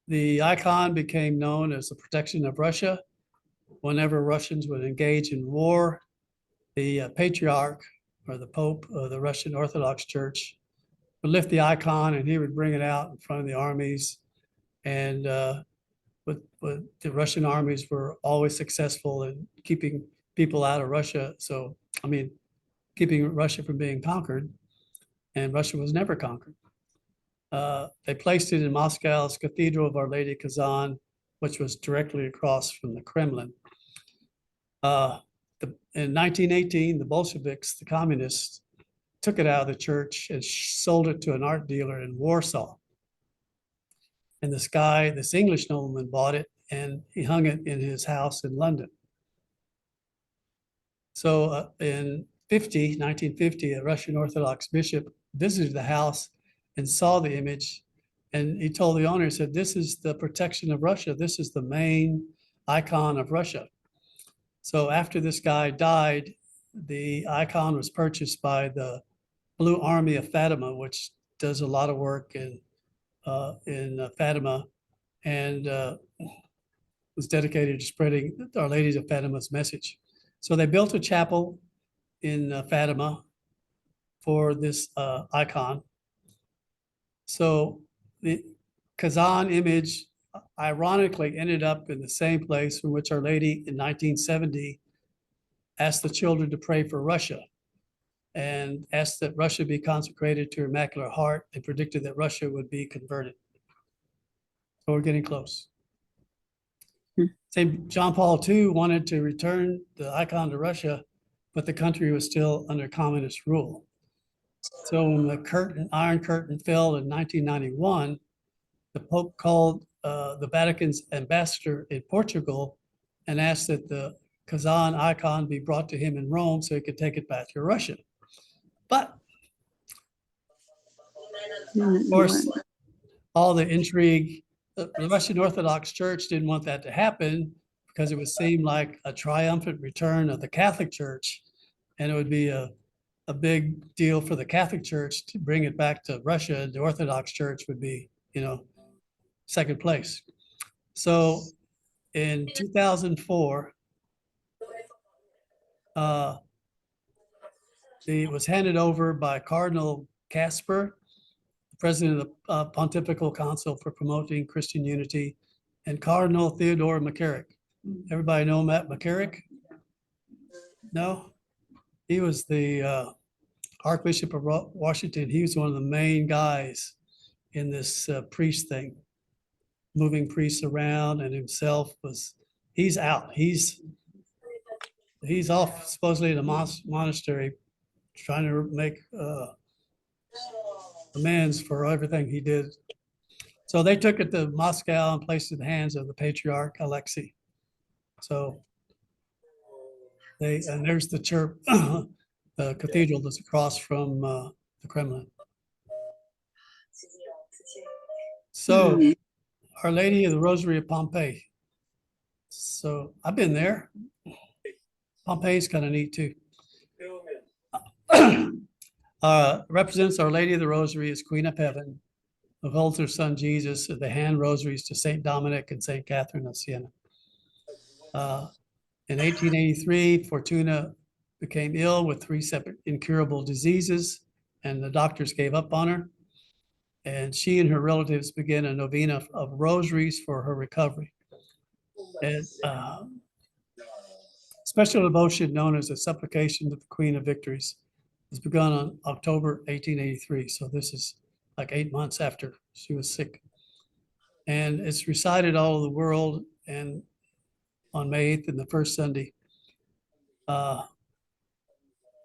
The icon became known as the protection of Russia. Whenever Russians would engage in war, the patriarch or the Pope of the Russian Orthodox Church would lift the icon and he would bring it out in front of the armies. And the Russian armies were always successful in keeping people out of Russia. So, I mean, keeping Russia from being conquered, and Russia was never conquered. They placed it in Moscow's Cathedral of Our Lady Kazan, which was directly across from the Kremlin. In 1918, the Bolsheviks, the communists, took it out of the church and sold it to an art dealer in Warsaw. And this English nobleman bought it, and he hung it in his house in London. So in 1950, a Russian Orthodox bishop visited the house and saw the image, and he told the owner, he said, "This is the protection of Russia. This is the main icon of Russia." So after this guy died, the icon was purchased by the Blue Army of Fatima, which does a lot of work in Fatima, and was dedicated to spreading Our Lady of Fatima's message. So they built a chapel in Fatima for this icon. So the Kazan image ironically ended up in the same place from which Our Lady in 1970 asked the children to pray for Russia and asked that Russia be consecrated to her Immaculate Heart and predicted that Russia would be converted. So we're getting close. St. John Paul II wanted to return the icon to Russia, but the country was still under communist rule. So when the Iron Curtain fell in 1991, the Pope called the Vatican's ambassador in Portugal and asked that the Kazan icon be brought to him in Rome so he could take it back to Russia. But of course, all the intrigue, the Russian Orthodox Church didn't want that to happen because it would seem like a triumphant return of the Catholic Church, and it would be a big deal for the Catholic Church to bring it back to Russia. The Orthodox Church would be, second place. So in 2004, it was handed over by Cardinal Casper, president of the Pontifical Council for Promoting Christian Unity, and Cardinal Theodore McCarrick. Everybody know Matt McCarrick? No? He was the Archbishop of Washington. He was one of the main guys in this priest thing, moving priests around, and himself he's out. He's off supposedly in a monastery trying to make amends for everything he did. So they took it to Moscow and placed it in the hands of the Patriarch Alexei. So and there's the church, the cathedral that's across from the Kremlin. So Our Lady of the Rosary of Pompeii. So I've been there. Pompeii's kind of neat too. Represents Our Lady of the Rosary as Queen of Heaven, who holds her son Jesus at the hand rosaries to Saint Dominic and Saint Catherine of Siena. In 1883, Fortuna became ill with 3 separate incurable diseases, and the doctors gave up on her. And she and her relatives began a novena of rosaries for her recovery. And special devotion known as the Supplication to the Queen of Victories was begun on October 1883. So this is like 8 months after she was sick. And it's recited all over the world and on May 8th and the first Sunday.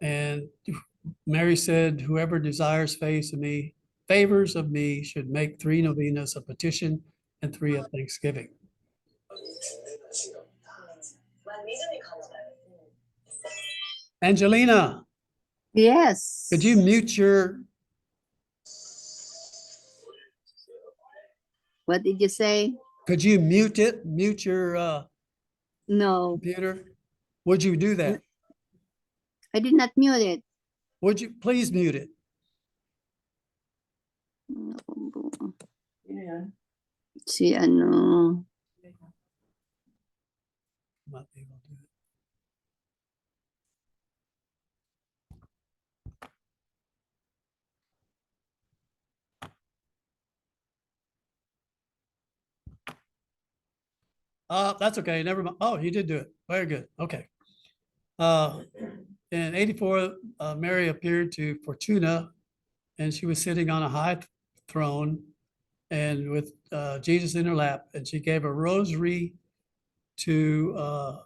And Mary said, "Whoever desires favors of me should make 3 novenas, a petition and 3 at Thanksgiving. Angelina, Yes. could you mute your, What did you say? could you mute your No, computer? Would you do that? I did not mute it. Would you please mute it? Sino yan? Si ano, Might be able to do it. That's okay. Never mind. Oh, you did do it. Very good. Okay. In 84, Mary appeared to Fortuna, and she was sitting on a high throne and with Jesus in her lap, and she gave a rosary to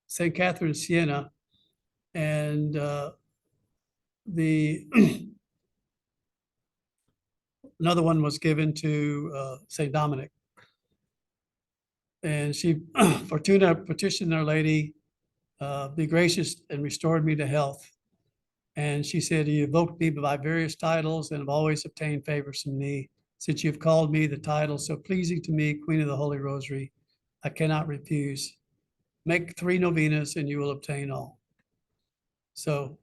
St. Catherine of Siena, and the another one was given to St. Dominic. And she, Fortuna petitioned Our Lady, be gracious and restored me to health. And she said, you evoked me by various titles and have always obtained favors from me. Since you've called me the title so pleasing to me, Queen of the Holy Rosary, I cannot refuse. Make 3 novenas and you will obtain all. So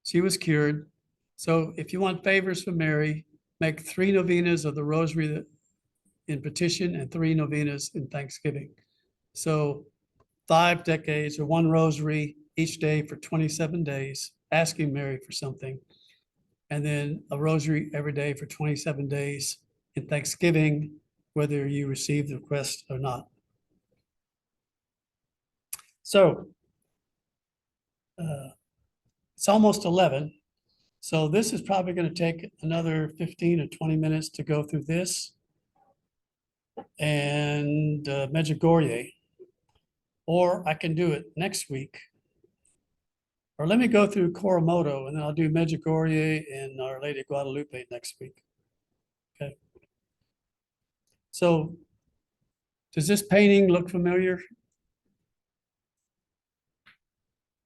she was cured. So if you want favors from Mary, make 3 novenas of the Rosary in petition and 3 novenas in thanksgiving. So 5 decades or 1 rosary each day for 27 days, asking Mary for something. And then a rosary every day for 27 days in thanksgiving, whether you receive the request or not. So it's almost 11. So this is probably going to take another 15 or 20 minutes to go through this and Medjugorje. Or I can do it next week. Or let me go through Coromoto and then I'll do Medjugorje and Our Lady of Guadalupe next week. Okay. So does this painting look familiar?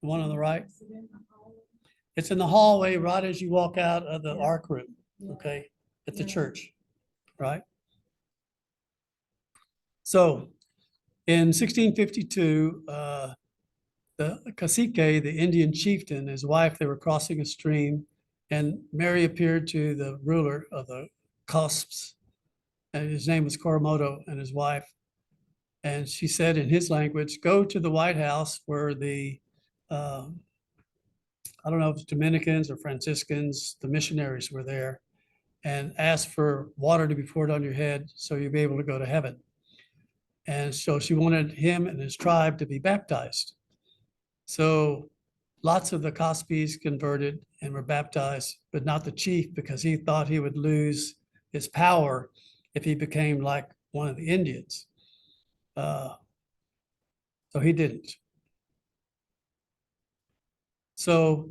The one on the right? It's in the hallway right as you walk out of the ark room, okay, at the church, right? So in 1652, the cacique, the Indian chieftain, his wife, they were crossing a stream, and Mary appeared to the ruler of the Cosps, and his name was Coromoto, and his wife. And she said in his language, go to the White House where the, I don't know if it's Dominicans or Franciscans, the missionaries were there, and ask for water to be poured on your head so you'll be able to go to heaven. And so she wanted him and his tribe to be baptized. So lots of the Cospis converted and were baptized, but not the chief, because he thought he would lose his power if he became like one of the Indians. So he didn't. So,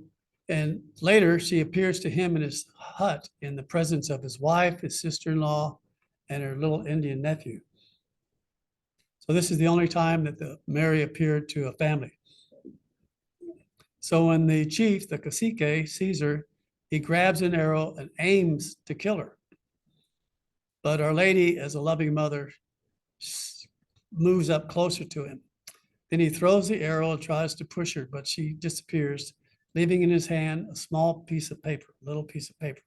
and later she appears to him in his hut in the presence of his wife, his sister-in-law, and her little Indian nephew. So this is the only time that Mary appeared to a family. So when the chief, the cacique, sees her, he grabs an arrow and aims to kill her. But Our Lady, as a loving mother, moves up closer to him. Then he throws the arrow and tries to push her, but she disappears, leaving in his hand a small piece of paper, a little piece of paper,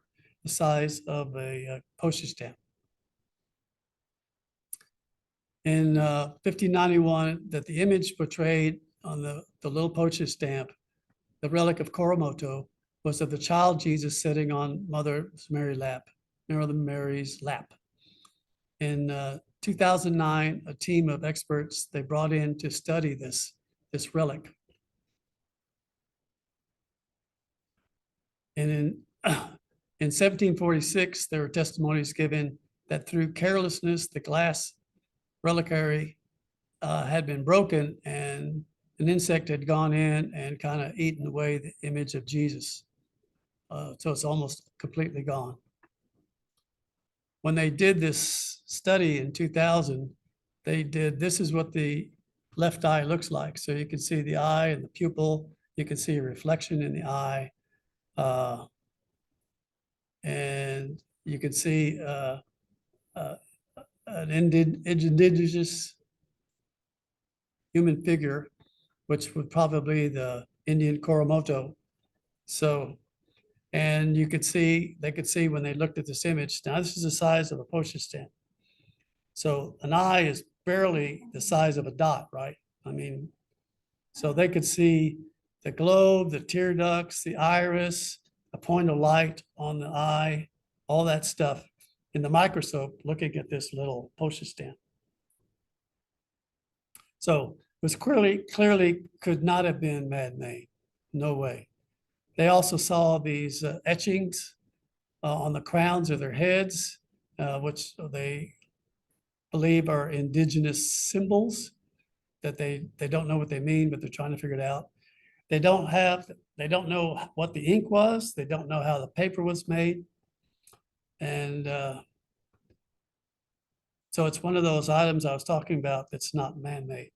the size of a postage stamp. In 1591, that the image portrayed on the little postage stamp, the relic of Coromoto, was of the child Jesus sitting on Mother Mary's lap. In 2009, a team of experts they brought in to study this relic. And in 1746, there were testimonies given that through carelessness, the glass reliquary had been broken and an insect had gone in and kind of eaten away the image of Jesus. So it's almost completely gone. when they did this study in 2000, this is what the left eye looks like. So you can see the eye and the pupil, you can see a reflection in the eye. And you can see an indigenous human figure, which would probably the Indian Coromoto. So, and they could see when they looked at this image, now this is the size of a postage stamp. So an eye is barely the size of a dot, right? I mean, so they could see the globe, the tear ducts, the iris, a point of light on the eye, all that stuff in the microscope looking at this little postage stamp. So it was clearly could not have been man-made. No way. They also saw these etchings on the crowns of their heads, which they believe are indigenous symbols that they don't know what they mean, but they're trying to figure it out. They don't know what the ink was. They don't know how the paper was made. And so it's one of those items I was talking about that's not man-made.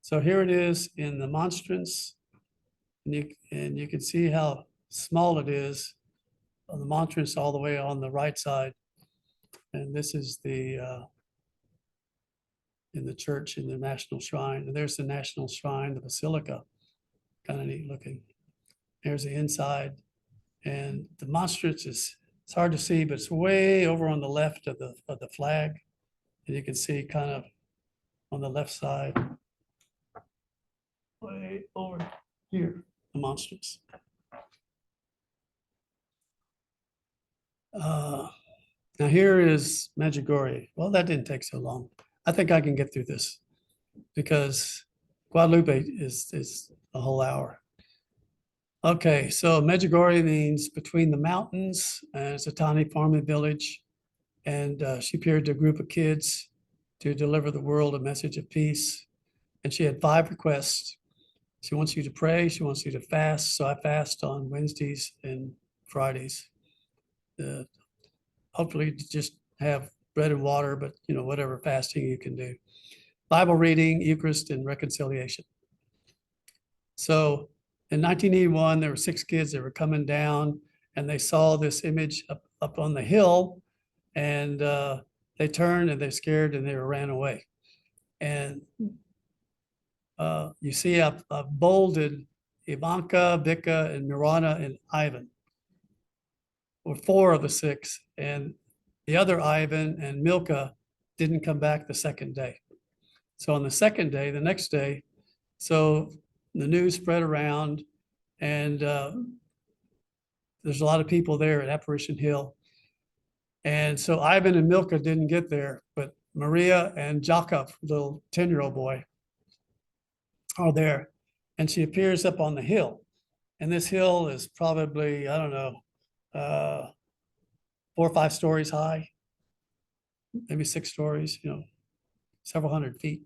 So here it is in the monstrance. And you can see how small it is on the monstrance all the way on the right side. And this is the in the church in the National Shrine. And there's the National Shrine, the Basilica, kind of neat looking. There's the inside. And the monstrance it's hard to see, but it's way over on the left of the flag. And you can see kind of on the left side, way over here, the monstrance. Now here is Medjugorje. Well, that didn't take so long. I think I can get through this because Guadalupe is a whole hour. Okay, so Medjugorje means between the mountains, and it's a tiny farming village. And she appeared to a group of kids to deliver the world a message of peace. And she had 5 requests. She wants you to pray. She wants you to fast. So I fast on Wednesdays and Fridays. Hopefully just have bread and water, but whatever fasting you can do. Bible reading, Eucharist, and reconciliation. So in 1981, there were 6 kids that were coming down and they saw this image up on the hill, and they turned and they're scared and they ran away. And you see I've bolded Ivanka, Vika, and Mirana, and Ivan. Or 4 of the 6, and the other Ivan and Milka didn't come back the second day. So on the second day, the next day, so the news spread around, and there's a lot of people there at Apparition Hill. And so Ivan and Milka didn't get there, but Maria and Jakov, little 10-year-old boy, are there. And she appears up on the hill. And this hill is probably, I don't know, 4 or 5 stories high, maybe 6 stories, several hundred feet.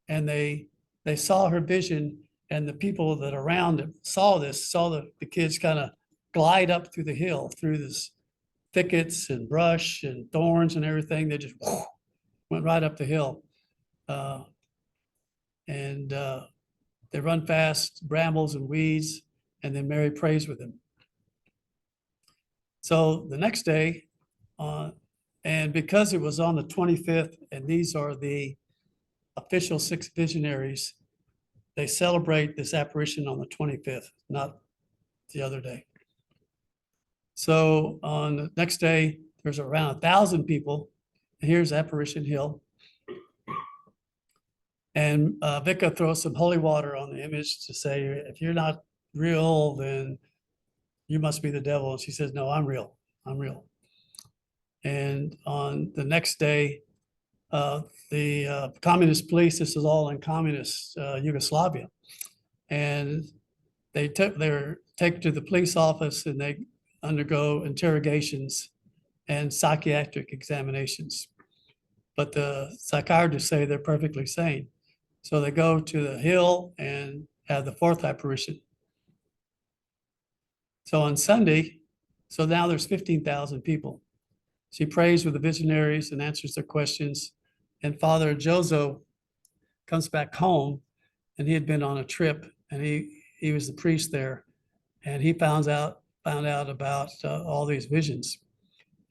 And they saw her vision, and the people that around it saw the kids kind of glide up through the hill, through this thickets and brush and thorns and everything. They just went right up the hill. And they run fast, brambles and weeds, and then Mary prays with them. So the next day, and because it was on the 25th, and these are the official 6 visionaries, they celebrate this apparition on the 25th, not the other day. So on the next day, there's around 1,000 people. Here's Apparition Hill. And Vika throws some holy water on the image to say, if you're not real, then you must be the devil. And she says, no, I'm real. I'm real. And on the next day, the communist police, this is all in communist Yugoslavia. And they're taken to the police office, and they undergo interrogations and psychiatric examinations. But the psychiatrists say they're perfectly sane. So they go to the hill and have the 4th apparition. So on Sunday, so now there's 15,000 people. She prays with the visionaries and answers their questions. And Father Jozo comes back home, and he had been on a trip, and he was the priest there, and he found out about all these visions,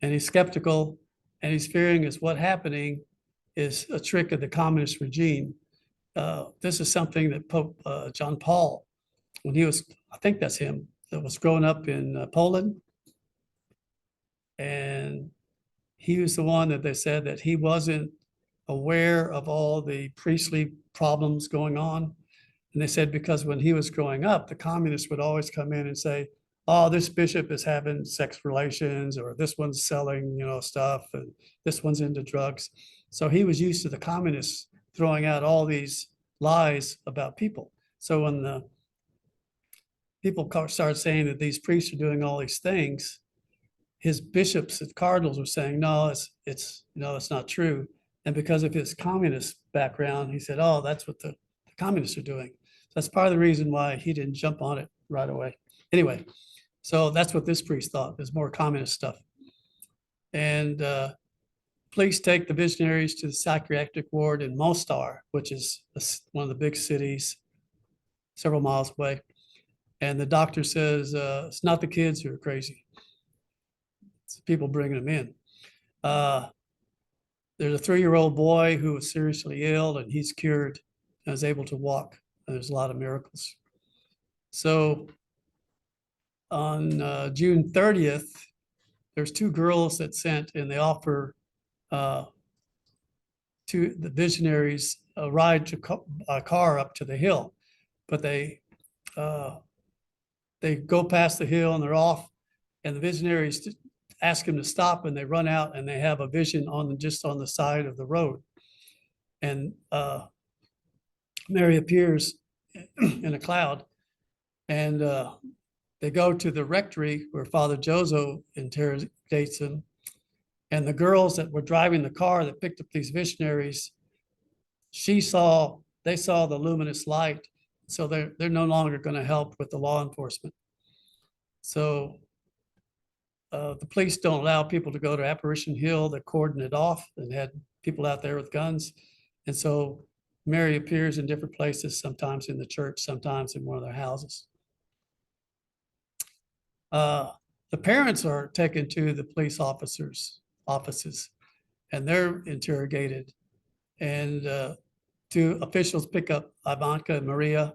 and he's skeptical, and he's fearing is what happening is a trick of the communist regime. This is something that Pope John Paul, when he was, I think that's him, that was growing up in Poland, and he was the one that they said that he wasn't aware of all the priestly problems going on. And they said because when he was growing up, the communists would always come in and say, oh, this bishop is having sex relations, or this one's selling, stuff, and this one's into drugs. So he was used to the communists throwing out all these lies about people. So when the people started saying that these priests are doing all these things, his bishops and cardinals were saying, no, it's not true. And because of his communist background, he said, oh, that's what the communists are doing. So that's part of the reason why he didn't jump on it right away. Anyway, so that's what this priest thought. There's more communist stuff. And police take the visionaries to the psychiatric ward in Mostar, which is one of the big cities, several miles away. And the doctor says, it's not the kids who are crazy. It's people bringing them in. There's a 3-year-old boy who was seriously ill, and he's cured and is able to walk. And there's a lot of miracles. So on June 30th, there's 2 girls that sent, and they offer to the visionaries a ride to a car up to the hill, but they go past the hill and they're off, and the visionaries ask them to stop, and they run out and they have a vision just on the side of the road, and Mary appears in a cloud, and they go to the rectory where Father Jozo interrogates them. And the girls that were driving the car that picked up these visionaries, they saw the luminous light. So they're no longer going to help with the law enforcement. So the police don't allow people to go to Apparition Hill. They cordoned it off and had people out there with guns. And so Mary appears in different places, sometimes in the church, sometimes in one of their houses. The parents are taken to the police officers' offices, and they're interrogated. And 2 officials pick up Ivanka and Maria,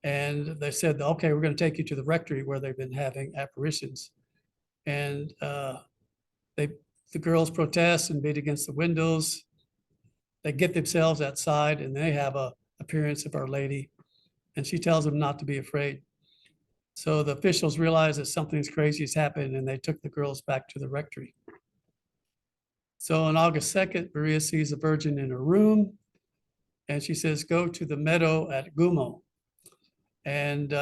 and they said, okay, we're going to take you to the rectory where they've been having apparitions. And the girls protest and beat against the windows. They get themselves outside, and they have a appearance of Our Lady, and she tells them not to be afraid. So the officials realize that something's crazy has happened, and they took the girls back to the rectory. So on August 2nd, Maria sees a virgin in her room, and she says, go to the meadow at Gumo. And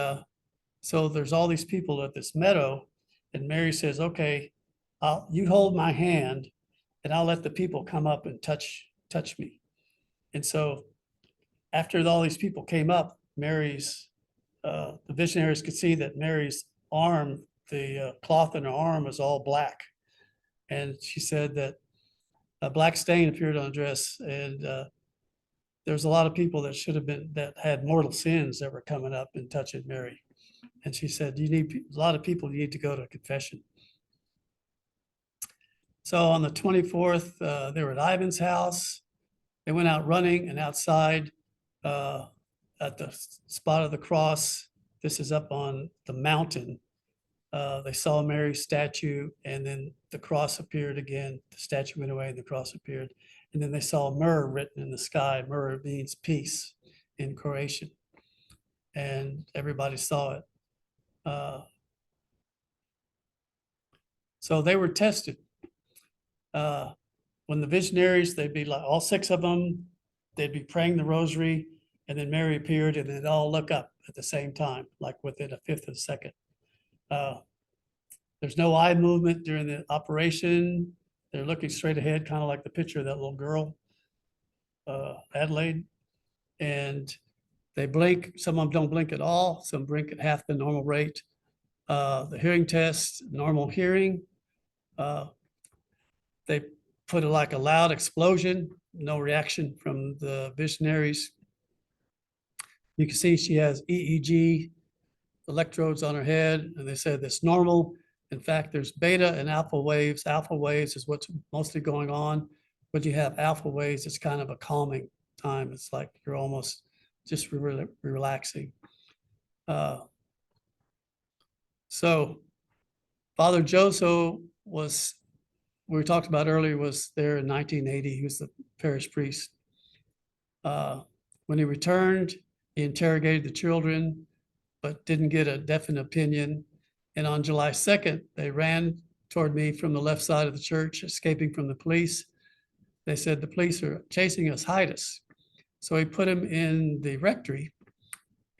so there's all these people at this meadow, and Mary says, okay, you hold my hand, and I'll let the people come up and touch me. And so after all these people came up, the visionaries could see that Mary's arm, the cloth in her arm was all black. And she said that a black stain appeared on the dress, and there's a lot of people that had mortal sins that were coming up and touching Mary. And she said, a lot of people need to go to confession. So on the 24th, they were at Ivan's house. They went out running, and outside at the spot of the cross, this is up on the mountain, they saw Mary's statue, and then the cross appeared again. The statue went away and the cross appeared. And then they saw myrrh written in the sky. Myrrh means peace in Croatian. And everybody saw it. So they were tested. When the visionaries, they'd be like, all 6 of them, they'd be praying the rosary, and then Mary appeared, and they'd all look up at the same time, like within a fifth of a second. There's no eye movement during the operation. They're looking straight ahead, kind of like the picture of that little girl, Adelaide. And they blink. Some of them don't blink at all. Some blink at half the normal rate. The hearing test, normal hearing. They put like a loud explosion, no reaction from the visionaries. You can see she has EEG electrodes on her head, and they said that's normal. In fact, there's beta and alpha waves. Alpha waves is what's mostly going on, but you have alpha waves. It's kind of a calming time. It's like you're almost just relaxing. So Father Joso was, we talked about earlier, was there in 1980. He was the parish priest. When he returned, he interrogated the children, but didn't get a definite opinion. And on July 2nd, they ran toward me from the left side of the church, escaping from the police. They said, the police are chasing us, hide us. So he put him in the rectory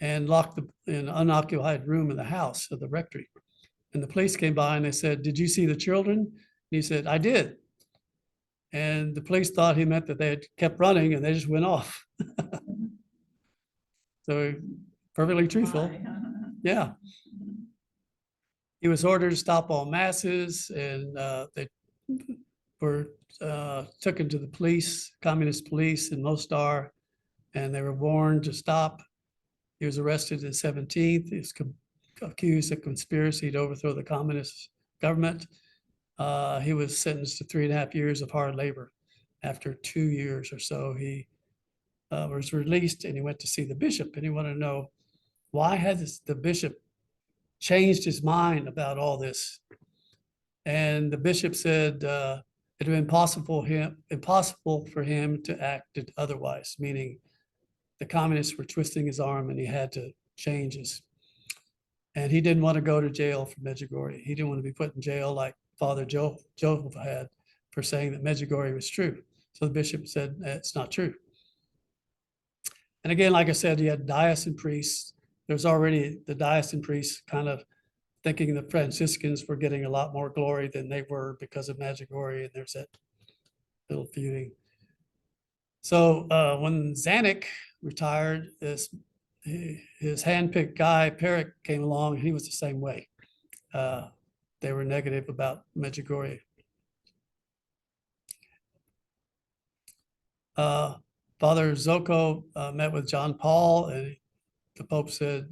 and locked in an unoccupied room in the house of the rectory. And the police came by and they said, did you see the children? And he said, I did. And the police thought he meant that they had kept running and they just went off. So perfectly truthful. Yeah. He was ordered to stop all masses, and they were taken to the police, communist police in Mostar, and they were warned to stop. He was arrested the 17th. He was accused of conspiracy to overthrow the communist government. He was sentenced to 3.5 years of hard labor. After 2 years or so, he was released, and he went to see the bishop, and he wanted to know, why has the bishop changed his mind about all this? And the bishop said it had been impossible for him to act otherwise, meaning the communists were twisting his arm and he had to change his. And he didn't want to go to jail for Medjugorje. He didn't want to be put in jail like Father Joseph had for saying that Medjugorje was true. So the bishop said, it's not true. And again, like I said, you had diocesan priests. There's already the diocesan priests kind of thinking the Franciscans were getting a lot more glory than they were because of Medjugorje, and there's that little feuding. So when Zanuck retired, his handpicked guy, Perrick, came along, and he was the same way. They were negative about Medjugorje. Father Zoko met with John Paul, and the Pope said,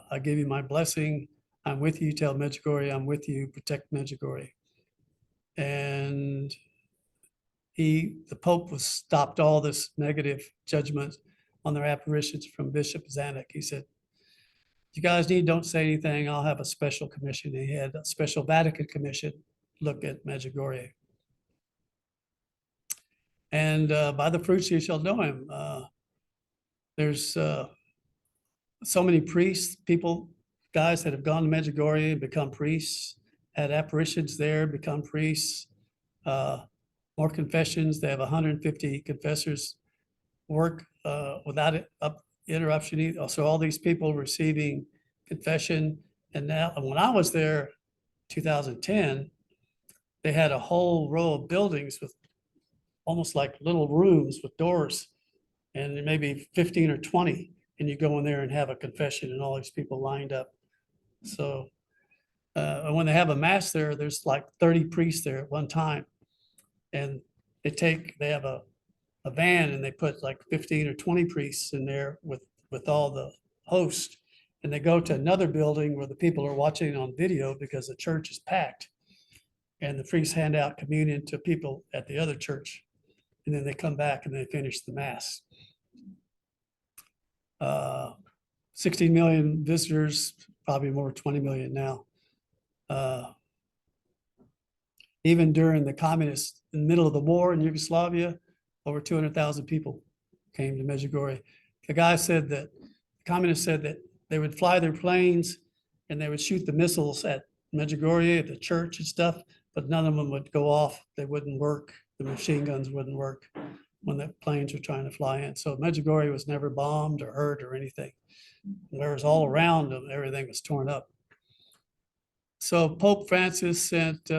I give you my blessing. I'm with you. Tell Medjugorje I'm with you. Protect Medjugorje. And the Pope stopped all this negative judgment on their apparitions from Bishop Zanuck. He said, you guys don't say anything. I'll have a special commission. He had a special Vatican commission look at Medjugorje. And by the fruits you shall know him. There's so many priests, guys that have gone to Medjugorje and become priests, had apparitions there, become priests, more confessions. They have 150 confessors work without interruption either. So all these people receiving confession. And now, when I was there, 2010, they had a whole row of buildings with almost like little rooms with doors, and maybe 15 or 20. And you go in there and have a confession, and all these people lined up. So when they have a mass there, there's like 30 priests there at one time. And they have a van, and they put like 15 or 20 priests in there with all the hosts. And they go to another building where the people are watching on video because the church is packed. And the priests hand out communion to people at the other church. And then they come back and they finish the mass. 16 million visitors, probably more, 20 million now. Even during the communists, in the middle of the war in Yugoslavia, over 200,000 people came to Medjugorje. The communists said that they would fly their planes and they would shoot the missiles at Medjugorje, at the church and stuff, but none of them would go off. They wouldn't work. The machine guns wouldn't work when the planes were trying to fly in. So Medjugorje was never bombed or hurt or anything. Whereas all around them, everything was torn up. So Pope Francis sent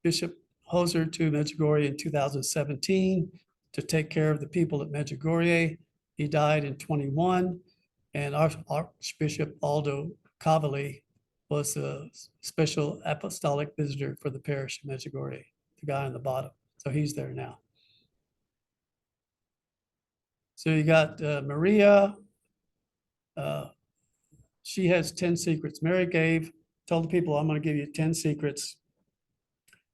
Bishop Hoser to Medjugorje in 2017 to take care of the people at Medjugorje. He died in 21, and Archbishop Aldo Cavalli was a special apostolic visitor for the parish of Medjugorje, the guy on the bottom. So he's there now. So you got Maria. She has 10 secrets. Mary told the people, I'm going to give you 10 secrets.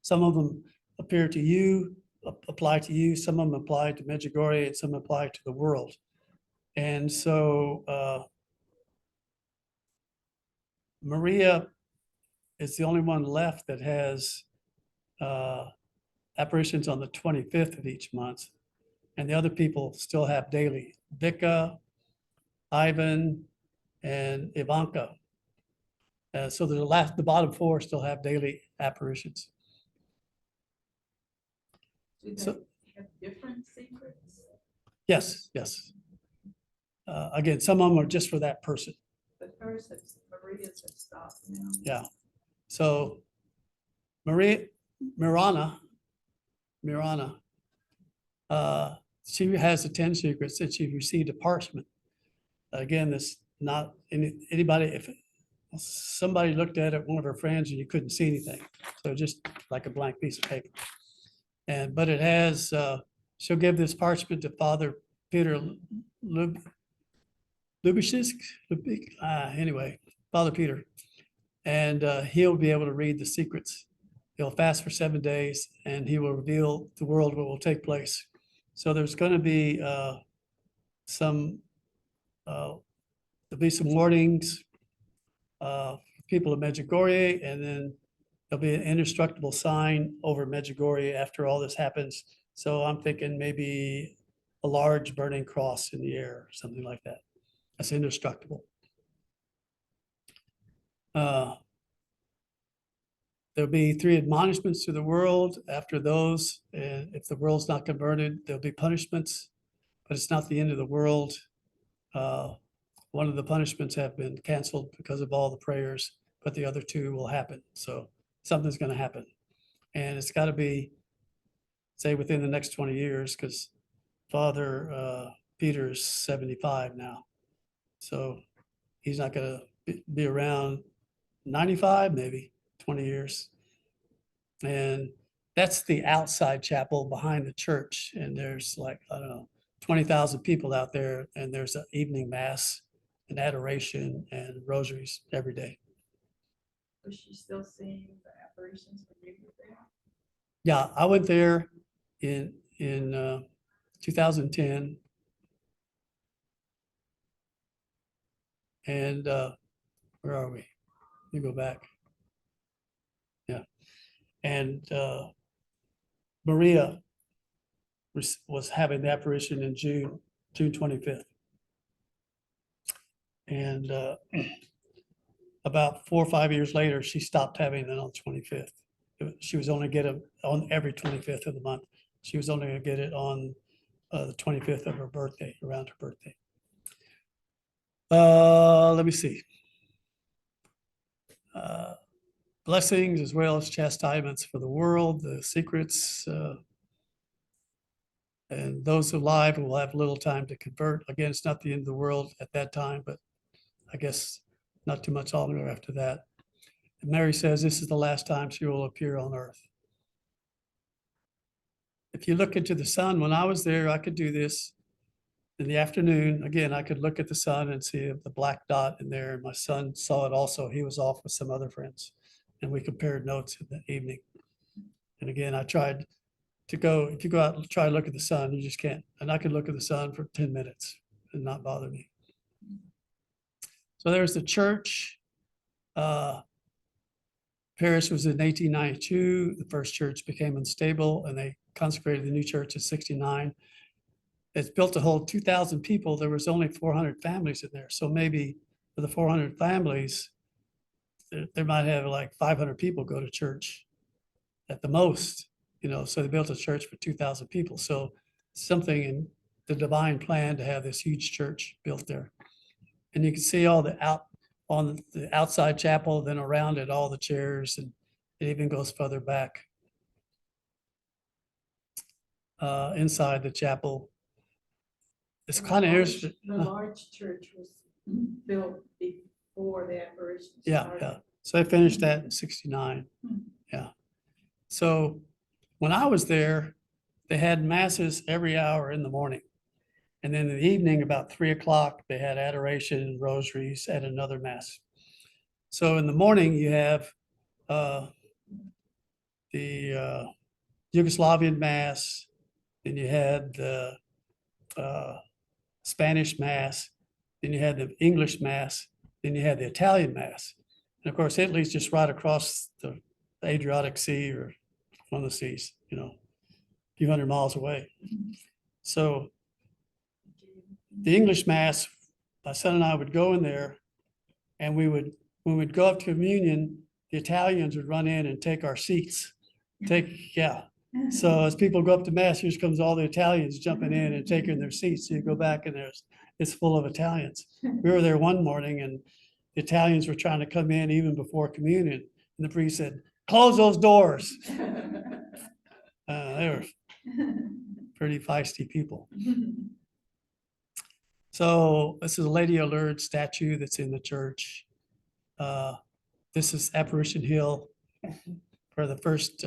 Some of them appear to you, apply to you. Some of them apply to Medjugorje, and some apply to the world. And so Maria is the only one left that has apparitions on the 25th of each month. And the other people still have daily. Vika, Ivan, and Ivanka. So the bottom four still have daily apparitions. Do they So- have different secrets? Yes, yes. Again, some of them are just for that person. But hers have, Maria's have stopped now. Yeah. So Mirana, she has the 10 secrets that she received a parchment. Again, this not anybody, if somebody looked at it, one of her friends, and you couldn't see anything. So just like a blank piece of paper. But it has, she'll give this parchment to Father Peter Lubishisk, anyway, Father Peter. And he'll be able to read the secrets. He'll fast for 7 days and he will reveal the world what will take place. So there's going to be there'll be some warnings, people of Medjugorje, and then there'll be an indestructible sign over Medjugorje after all this happens. So I'm thinking maybe a large burning cross in the air, or something like that. That's indestructible. There'll be 3 admonishments to the world. After those, if the world's not converted, there'll be punishments, but it's not the end of the world. One of the punishments have been canceled because of all the prayers, but the other 2 will happen. So something's going to happen. And it's got to be, say, within the next 20 years, because Father Peter's 75 now. So he's not going to be around 95, maybe 20 years. And that's the outside chapel behind the church. And there's like, I don't know, 20,000 people out there. And there's an evening mass and adoration and rosaries every day. Was she still seeing the apparitions when you were there? Yeah, I went there in 2010. And where are we? Let me go back. Yeah. And Maria was having the apparition in June 25th. And about 4 or 5 years later, she stopped having it on the 25th. She was only getting on every 25th of the month. She was only going to get it on the 25th of her birthday, around her birthday. Let me see. Blessings as well as chastisements for the world, the secrets, and those alive will have little time to convert. Again, it's not the end of the world at that time, but I guess not too much longer after that. And Mary says this is the last time she will appear on earth. If you look into the sun, when I was there, I could do this in the afternoon. Again, I could look at the sun and see the black dot in there. And my son saw it also. He was off with some other friends and we compared notes in the evening. And again, I tried to go, if you go out and try to look at the sun, you just can't. And I could look at the sun for 10 minutes and not bother me. So there's the church. Paris was in 1892. The first church became unstable and they consecrated the new church in 69. It's built to hold 2,000 people. There was only 400 families in there. So maybe for the 400 families, they might have like 500 people go to church at the most, you know, so they built a church for 2,000 people. So something in the divine plan to have this huge church built there. And you can see all on the outside chapel, then around it, all the chairs, and it even goes further back. Inside the chapel. It's kind of interesting. The large church was built before the apparition Yeah, started. yeah. So I finished that in 69. Yeah. So when I was there, they had masses every hour in the morning. And then in the evening, about 3 o'clock, they had adoration and rosaries at another mass. So in the morning, you have the Yugoslavian mass, then you had the Spanish mass, then you had the English mass, then you had the Italian mass. And of course, Italy's just right across the Adriatic Sea or one of the seas, a few hundred miles away. So the English mass, my son and I would go in there, and when we'd go up to communion, the Italians would run in and take our seats. So as people go up to mass, here comes all the Italians jumping in and taking their seats. So you go back and it's full of Italians. We were there one morning and the Italians were trying to come in even before communion. And the priest said, "Close those doors." They were pretty feisty people. So this is a Lady of Lourdes statue that's in the church. This is Apparition Hill, where the first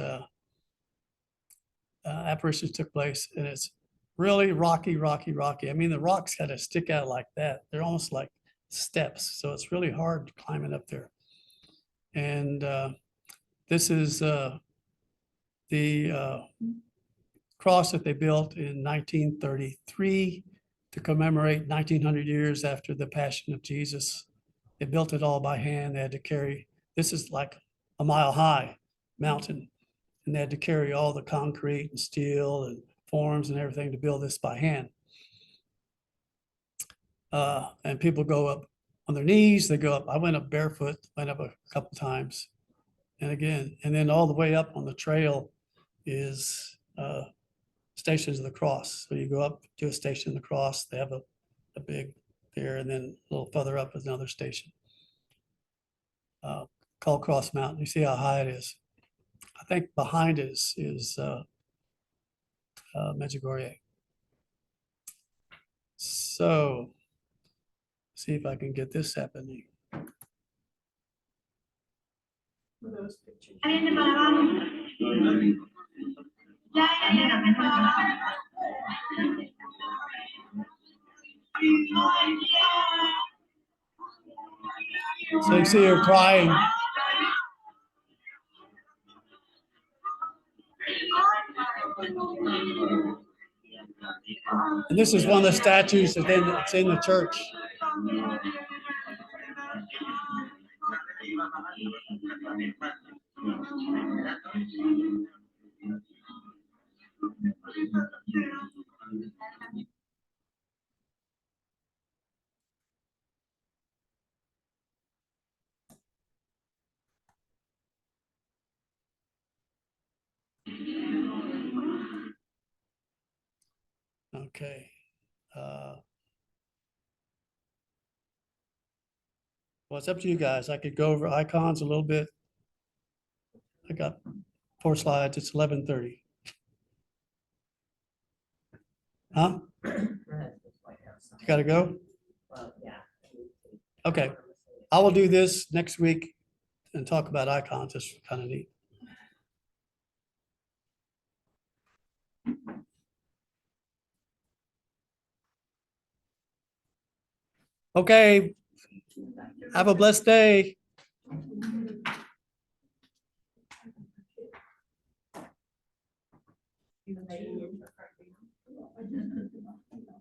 apparitions took place, and it's really rocky. I mean, the rocks kind of stick out like that. They're almost like steps, so it's really hard climbing up there. And this is the cross that they built in 1933 to commemorate 1900 years after the Passion of Jesus. They built it all by hand. They had to carry, this is like a mile high mountain, and they had to carry all the concrete and steel and forms and everything to build this by hand. And people go up on their knees, they go up. I went up barefoot, went up a couple times. And again, and then all the way up on the trail is Stations of the Cross. So you go up to a Station of the Cross, they have a big there, and then a little further up is another station called Cross Mountain. You see how high it is. I think behind it is Medjugorje. So see if I can get this happening. For those pictures. So you see her crying. And this is one of the statues that's in the church. Okay. Well, it's up to you guys. I could go over icons a little bit. I got 4 slides. It's 11:30. Huh? You gotta go? Okay. I will do this next week and talk about icons. It's kind of neat. Okay. Have a blessed day.